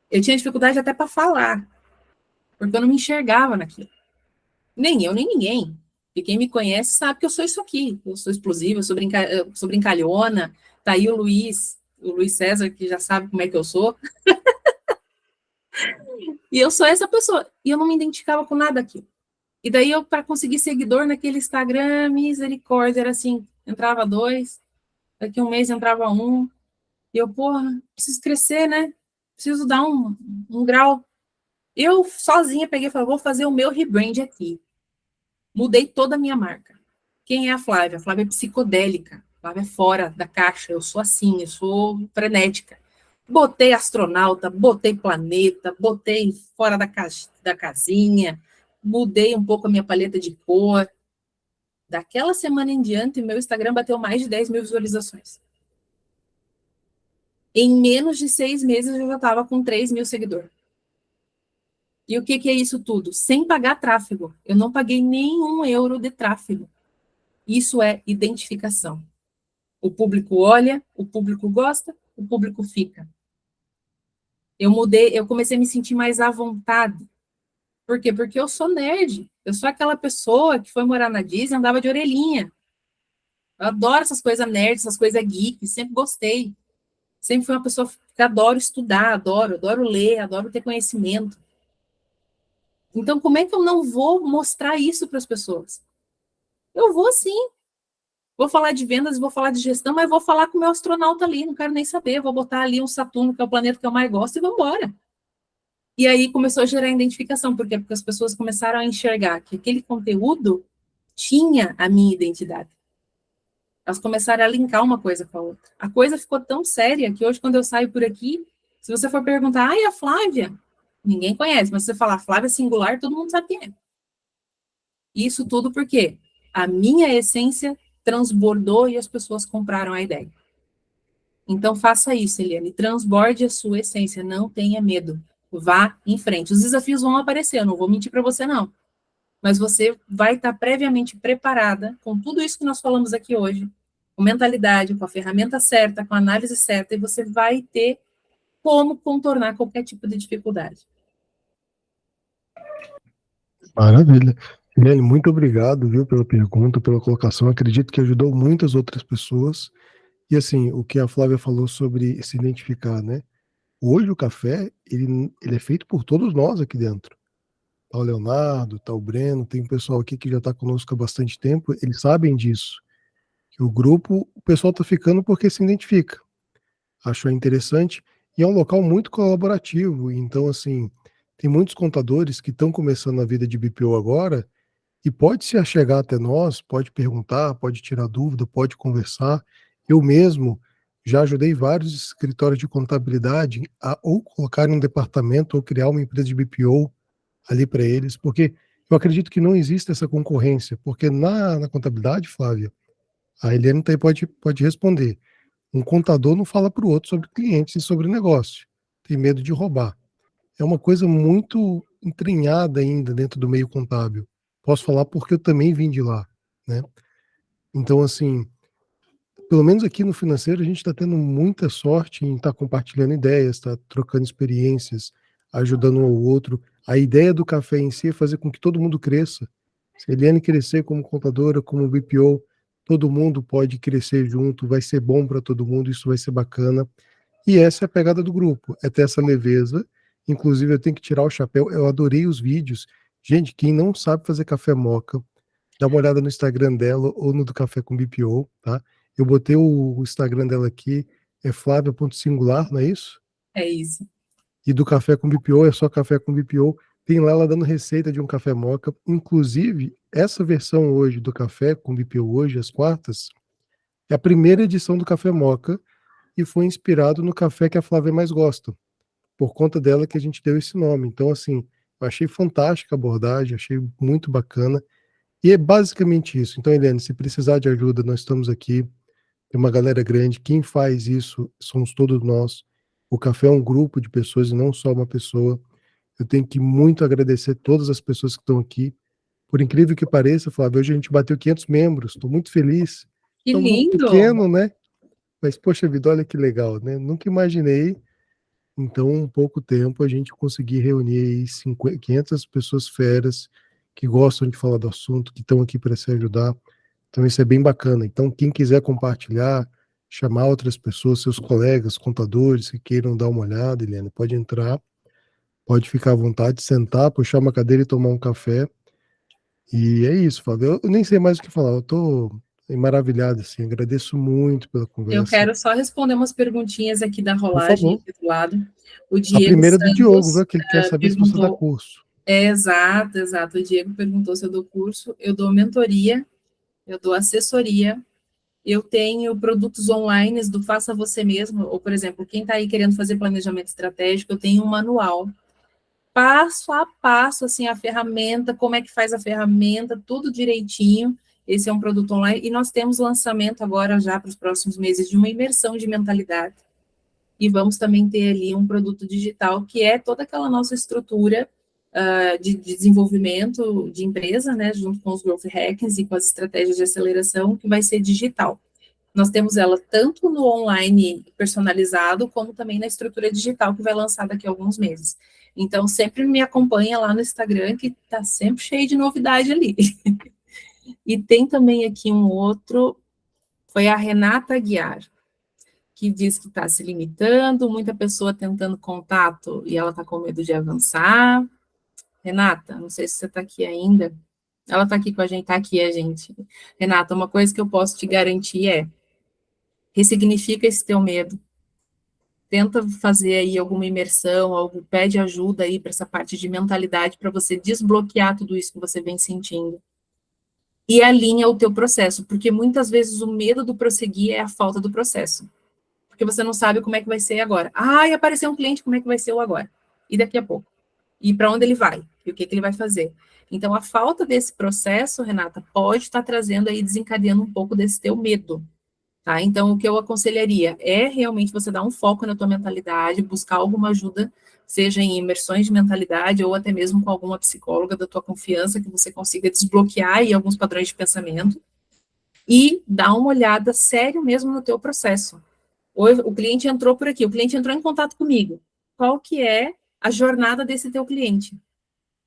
Eu tinha dificuldade até para falar, porque eu não me enxergava naquilo. Nem eu, nem ninguém. E quem me conhece sabe que eu sou isso aqui. Eu sou explosiva, eu sou brincalhona. Tá aí o Luiz César, que já sabe como é que eu sou. E eu sou essa pessoa. E eu não me identificava com nada aqui. E daí eu, para conseguir seguidor naquele Instagram, misericórdia, era assim, entrava 2, daqui um mês entrava 1. E eu, porra, preciso crescer, né? Preciso dar um grau. Eu sozinha peguei e falei, vou fazer o meu rebrand aqui. Mudei toda a minha marca. Quem é a Flávia? A Flávia é psicodélica. A Flávia é fora da caixa. Eu sou assim, eu sou frenética. Botei astronauta, botei planeta, botei fora da casinha, mudei um pouco a minha paleta de cor. Daquela semana em diante, meu Instagram bateu mais de 10 mil visualizações. Em menos de 6 meses, eu já estava com 3 mil seguidores. E o que é isso tudo? Sem pagar tráfego. Eu não paguei nenhum euro de tráfego. Isso é identificação. O público olha, o público gosta, o público fica. Eu comecei a me sentir mais à vontade. Por quê? Porque eu sou nerd. Eu sou aquela pessoa que foi morar na Disney e andava de orelhinha. Eu adoro essas coisas nerds, essas coisas geek, sempre gostei. Sempre fui uma pessoa que adoro estudar, adoro ler, adoro ter conhecimento. Então, como é que eu não vou mostrar isso para as pessoas? Eu vou sim. Vou falar de vendas, vou falar de gestão, mas vou falar com o meu astronauta ali, não quero nem saber. Vou botar ali um Saturno, que é o planeta que eu mais gosto, e vamos embora. E aí começou a gerar identificação, porque as pessoas começaram a enxergar que aquele conteúdo tinha a minha identidade. Elas começaram a linkar uma coisa com a outra. A coisa ficou tão séria que hoje, quando eu saio por aqui, se você for perguntar, a Flávia? Ninguém conhece, mas se você falar Flávia singular, todo mundo sabe quem é. Isso tudo porque a minha essência transbordou e as pessoas compraram a ideia. Então, faça isso, Eliane. Transborde a sua essência. Não tenha medo. Vá em frente. Os desafios vão aparecer. Eu não vou mentir para você, não. Mas você vai estar previamente preparada com tudo isso que nós falamos aqui hoje, com mentalidade, com a ferramenta certa, com a análise certa, e você vai ter como contornar qualquer tipo de dificuldade.
Maravilha. Eliane, muito obrigado, viu, pela pergunta, pela colocação. Acredito que ajudou muitas outras pessoas. E assim, o que a Flávia falou sobre se identificar, né? Hoje o café, ele é feito por todos nós aqui dentro. Tá o Leonardo, tá o Breno, tem um pessoal aqui que já está conosco há bastante tempo, eles sabem disso. Que o grupo, o pessoal está ficando porque se identifica. Achou interessante. E é um local muito colaborativo. Então, assim, tem muitos contadores que estão começando a vida de BPO agora e pode se achegar até nós, pode perguntar, pode tirar dúvida, pode conversar. Eu mesmo já ajudei vários escritórios de contabilidade a ou colocar um departamento ou criar uma empresa de BPO ali para eles, porque eu acredito que não existe essa concorrência, porque na contabilidade, Flávia, a Eliane tá aí pode responder. Um contador não fala para o outro sobre clientes e sobre negócio, tem medo de roubar. É uma coisa muito entranhada ainda dentro do meio contábil. Posso falar porque eu também vim de lá, né? Então, assim, pelo menos aqui no financeiro, a gente está tendo muita sorte em estar compartilhando ideias, estar trocando experiências, ajudando um ao outro. A ideia do café em si é fazer com que todo mundo cresça. Se a Eliane crescer como contadora, como BPO, todo mundo pode crescer junto, vai ser bom para todo mundo, isso vai ser bacana. E essa é a pegada do grupo, é ter essa leveza. Inclusive, eu tenho que tirar o chapéu, eu adorei os vídeos. Gente, quem não sabe fazer café moca, dá uma olhada no Instagram dela ou no do Café com BPO, tá? Eu botei o Instagram dela aqui, é Flávia.singular, não é isso?
É isso.
E do Café com BPO é só Café com BPO. Tem lá ela dando receita de um café moca. Inclusive, essa versão hoje do Café com BPO, hoje, às quartas, é a primeira edição do Café Moca. e foi inspirado no café que a Flávia mais gosta. Por conta dela que a gente deu esse nome. Então, assim, eu achei fantástica a abordagem, achei muito bacana. E é basicamente isso. Então, Helene, se precisar de ajuda, nós estamos aqui. Tem uma galera grande. Quem faz isso somos todos nós. O café é um grupo de pessoas e não só uma pessoa. Eu tenho que muito agradecer todas as pessoas que estão aqui. Por incrível que pareça, Flávio, hoje a gente bateu 500 membros. Estou muito feliz.
Que
É um grupo
lindo!
pequeno, né? Mas, poxa vida, olha que legal, né? Nunca imaginei. Então, em pouco tempo, a gente conseguir reunir aí 500 pessoas feras que gostam de falar do assunto, que estão aqui para se ajudar. Então, isso é bem bacana. Então, quem quiser compartilhar, chamar outras pessoas, seus colegas, contadores que queiram dar uma olhada, Eliane, pode entrar, pode ficar à vontade, sentar, puxar uma cadeira e tomar um café. E é isso, Fábio. Eu nem sei mais o que falar, eu estou maravilhado, assim, agradeço muito pela
Eu
conversa.
quero só responder umas perguntinhas aqui da
Por
rolagem
favor.
aqui do lado. O
A
Diego
primeira é do Diogo,
Santos
viu? Que ele quer saber se você dá
perguntou.
curso.
Exato, exato. O Diego perguntou se eu dou curso. Eu dou mentoria, eu dou assessoria, eu tenho produtos online do Faça Você Mesmo, ou, por exemplo, quem está aí querendo fazer planejamento estratégico, eu tenho um manual, passo a passo, assim, a ferramenta, como é que faz a ferramenta, tudo direitinho. Esse é um produto online, e nós temos lançamento agora, já para os próximos meses, de uma imersão de mentalidade. E vamos também ter ali um produto digital, que é toda aquela nossa estrutura de desenvolvimento de empresa, né, junto com os growth hackings e com as estratégias de aceleração, que vai ser digital. Nós temos ela tanto no online personalizado, como também na estrutura digital, que vai lançar daqui a alguns meses. Então, sempre me acompanha lá no Instagram, que está sempre cheio de novidade ali. E tem também aqui um outro, foi a Renata Guiar, que diz que está se limitando, muita pessoa tentando contato e ela está com medo de avançar. Renata, não sei se você está aqui ainda. Ela está aqui com a gente, está aqui a gente. Renata, uma coisa que eu posso te garantir é, ressignifica esse teu medo. Tenta fazer aí alguma imersão, algo, pede ajuda aí para essa parte de mentalidade, para você desbloquear tudo isso que você vem sentindo. E alinha o teu processo, porque muitas vezes o medo do prosseguir é a falta do processo. Porque você não sabe como é que vai ser agora. Ai, apareceu um cliente, como é que vai ser o agora? E daqui a pouco? E para onde ele vai? E o que ele vai fazer? Então, a falta desse processo, Renata, pode estar trazendo aí, desencadeando um pouco desse teu medo. Tá? Então, o que eu aconselharia é realmente você dar um foco na tua mentalidade, buscar alguma ajuda, seja em imersões de mentalidade ou até mesmo com alguma psicóloga da tua confiança, que você consiga desbloquear aí alguns padrões de pensamento e dar uma olhada sério mesmo no teu processo. O cliente entrou por aqui, o cliente entrou em contato comigo. Qual que é a jornada desse teu cliente?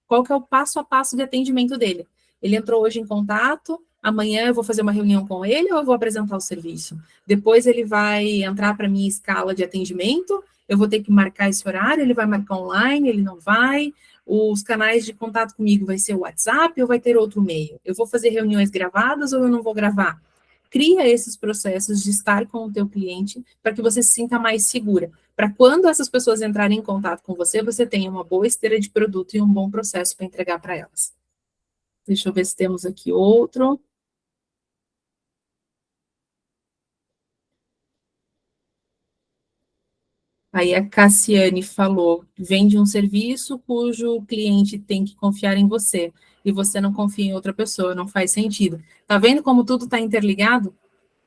Qual que é o passo a passo de atendimento dele? Ele entrou hoje em contato, amanhã eu vou fazer uma reunião com ele ou eu vou apresentar o serviço? Depois ele vai entrar para a minha escala de atendimento, eu vou ter que marcar esse horário, ele vai marcar online, ele não vai, os canais de contato comigo vai ser o WhatsApp ou vai ter outro meio? Eu vou fazer reuniões gravadas ou eu não vou gravar? Cria esses processos de estar com o teu cliente para que você se sinta mais segura. Para quando essas pessoas entrarem em contato com você, você tenha uma boa esteira de produto e um bom processo para entregar para elas. Deixa eu ver se temos aqui outro. Aí a Cassiane falou, vende um serviço cujo cliente tem que confiar em você, e você não confia em outra pessoa, não faz sentido. Tá vendo como tudo está interligado?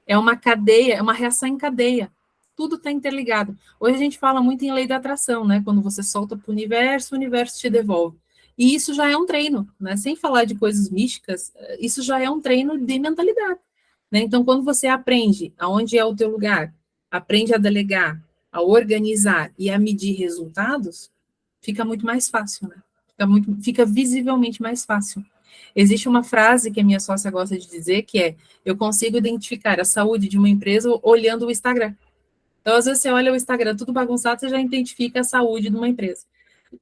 É uma cadeia, é uma reação em cadeia. Tudo está interligado. Hoje a gente fala muito em lei da atração, né? Quando você solta para o universo te devolve. E isso já é um treino, né? Sem falar de coisas místicas, isso já é um treino de mentalidade. Né? Então, quando você aprende aonde é o teu lugar, aprende a delegar, a organizar e a medir resultados, fica muito mais fácil, né? Fica visivelmente mais fácil. Existe uma frase que a minha sócia gosta de dizer, que é, eu consigo identificar a saúde de uma empresa olhando o Instagram. Então, às vezes, você olha o Instagram tudo bagunçado, você já identifica a saúde de uma empresa.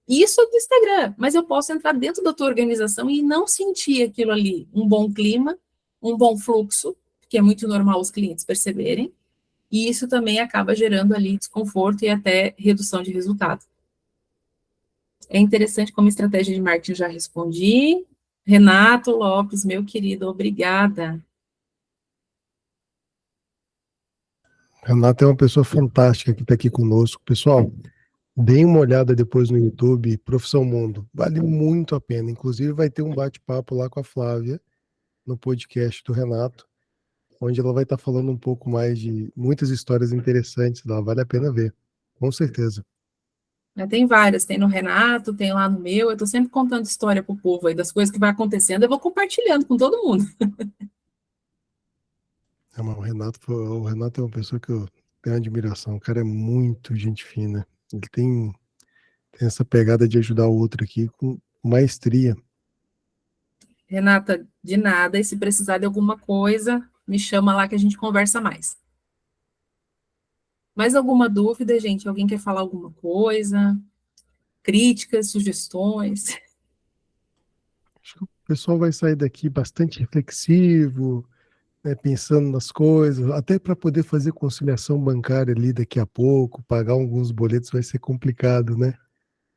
Isso é do Instagram, mas eu posso entrar dentro da tua organização e não sentir aquilo ali, um bom clima, um bom fluxo, que é muito normal os clientes perceberem, e isso também acaba gerando ali desconforto e até redução de resultado. É interessante como estratégia de marketing, já respondi. Renato Lopes, meu querido, obrigada.
Renata é uma pessoa fantástica que está aqui conosco. Pessoal, deem uma olhada depois no YouTube, Profissão Mundo. Vale muito a pena. Inclusive, vai ter um bate-papo lá com a Flávia, no podcast do Renato, onde ela vai estar falando um pouco mais de muitas histórias interessantes lá. Vale a pena ver, com certeza.
Tem várias, tem no Renato, tem lá no meu, eu estou sempre contando história pro povo aí das coisas que vai acontecendo, eu vou compartilhando com todo mundo.
Mas o Renato é uma pessoa que eu tenho admiração. O cara é muito gente fina. Ele tem essa pegada de ajudar o outro aqui com maestria.
Renata, de nada, e se precisar de alguma coisa, me chama lá que a gente conversa mais. Mais alguma dúvida, gente? Alguém quer falar alguma coisa? Críticas, sugestões?
Acho que o pessoal vai sair daqui bastante reflexivo, né, pensando nas coisas, até para poder fazer conciliação bancária ali daqui a pouco, pagar alguns boletos vai ser complicado, né?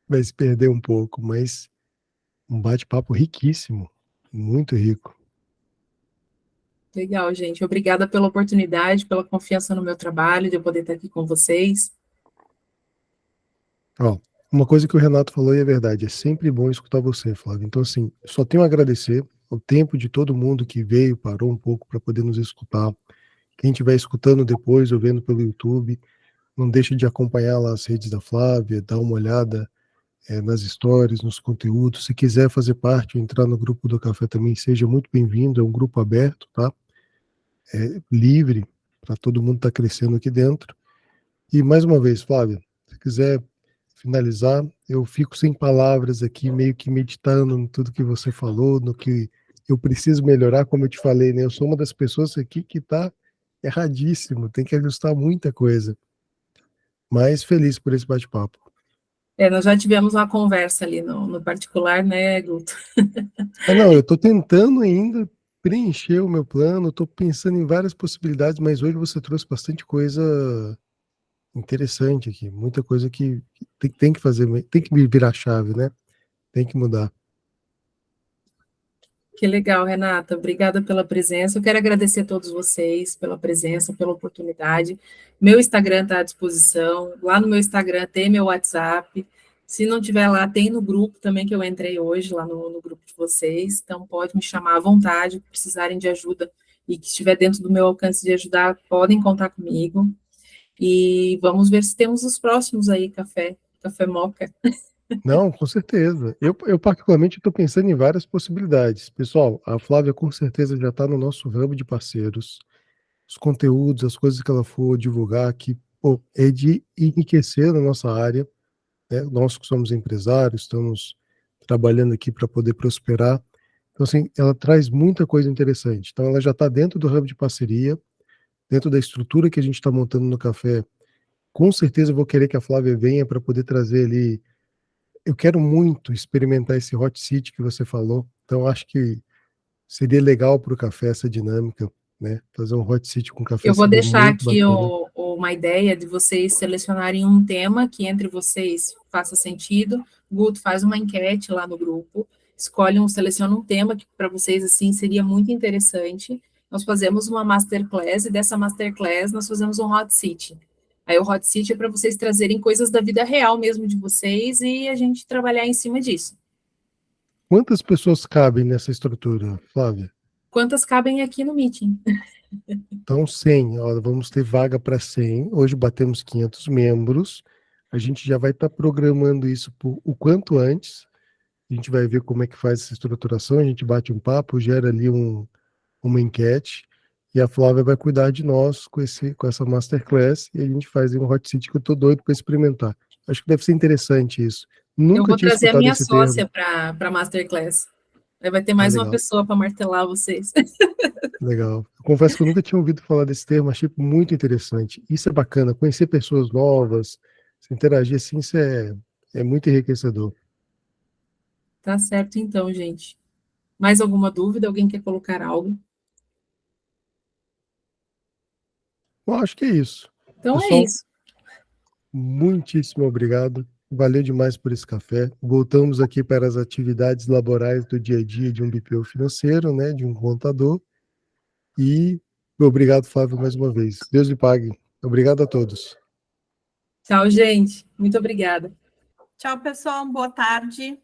Vai se perder um pouco, mas um bate-papo riquíssimo, muito rico.
Legal, gente. Obrigada pela oportunidade, pela confiança no meu trabalho, de eu poder estar aqui com vocês.
Ó, uma coisa que o Renato falou e é verdade, é sempre bom escutar você, Flávio. Então, assim, só tenho a agradecer o tempo de todo mundo que veio, parou um pouco para poder nos escutar. Quem estiver escutando depois ou vendo pelo YouTube, não deixe de acompanhar lá as redes da Flávia, dar uma olhada nas histórias, nos conteúdos. Se quiser fazer parte ou entrar no grupo do Café também, seja muito bem-vindo. É um grupo aberto, tá? É livre para todo mundo estar crescendo aqui dentro. E mais uma vez, Flávia, se quiser finalizar, eu fico sem palavras aqui, meio que meditando em tudo que você falou, no que eu preciso melhorar, como eu te falei, né? Eu sou uma das pessoas aqui que está erradíssimo, tem que ajustar muita coisa. Mas feliz por esse bate-papo.
Nós já tivemos uma conversa ali no particular, né, Guto?
Não, eu estou tentando ainda preencher o meu plano, estou pensando em várias possibilidades, mas hoje você trouxe bastante coisa interessante aqui, muita coisa que tem que fazer, tem que virar a chave, né? Tem que mudar.
Que legal, Renata. Obrigada pela presença. Eu quero agradecer a todos vocês pela presença, pela oportunidade. Meu Instagram está à disposição. Lá no meu Instagram tem meu WhatsApp. Se não tiver lá, tem no grupo também que eu entrei hoje, lá no grupo de vocês. Então, pode me chamar à vontade, se precisarem de ajuda e que estiver dentro do meu alcance de ajudar, podem contar comigo. E vamos ver se temos os próximos aí, Café Moca.
Não, com certeza. Eu particularmente estou pensando em várias possibilidades. Pessoal, a Flávia com certeza já está no nosso hub de parceiros. Os conteúdos, as coisas que ela for divulgar aqui, pô, é de enriquecer a nossa área, né? Nós que somos empresários, estamos trabalhando aqui para poder prosperar. Então, assim, ela traz muita coisa interessante. Então, ela já está dentro do hub de parceria, dentro da estrutura que a gente está montando no café. Com certeza eu vou querer que a Flávia venha para poder trazer ali. Eu quero muito experimentar esse hot seat que você falou. Então, acho que seria legal para o café essa dinâmica, né? Fazer um hot seat com café
Eu vou
seria
deixar
muito
aqui
bacana.
uma ideia de vocês selecionarem um tema que entre vocês faça sentido. O Guto faz uma enquete lá no grupo, seleciona um tema que para vocês assim seria muito interessante. Nós fazemos uma masterclass e dessa masterclass nós fazemos um hot seat. Aí o hot seat é para vocês trazerem coisas da vida real mesmo de vocês e a gente trabalhar em cima disso.
Quantas pessoas cabem nessa estrutura, Flávia?
Quantas cabem aqui no meeting?
Então, 100. Ó, vamos ter vaga para 100. Hoje batemos 500 membros. A gente já vai estar programando isso o quanto antes. A gente vai ver como é que faz essa estruturação. A gente bate um papo, gera ali uma enquete. E a Flávia vai cuidar de nós com essa masterclass. E a gente faz um hot seat que eu estou doido para experimentar. Acho que deve ser interessante isso.
Eu
Nunca
vou
tinha
trazer a
escutado
minha
esse
sócia
termo.
para a masterclass. Aí vai ter mais uma
Legal.
pessoa para martelar vocês.
Legal. Eu confesso que eu nunca tinha ouvido falar desse termo, achei muito interessante. Isso é bacana, conhecer pessoas novas, se interagir assim, isso é muito enriquecedor.
Tá certo, então, gente. Mais alguma dúvida? Alguém quer colocar algo?
Bom, acho que é isso.
Então é
Pessoal,
isso.
muitíssimo obrigado. Valeu demais por esse café. Voltamos aqui para as atividades laborais do dia a dia de um BPO financeiro, né, de um contador. E obrigado, Flávio, mais uma vez. Deus lhe pague. Obrigado a todos.
Tchau, gente. Muito obrigada.
Tchau, pessoal. Boa tarde.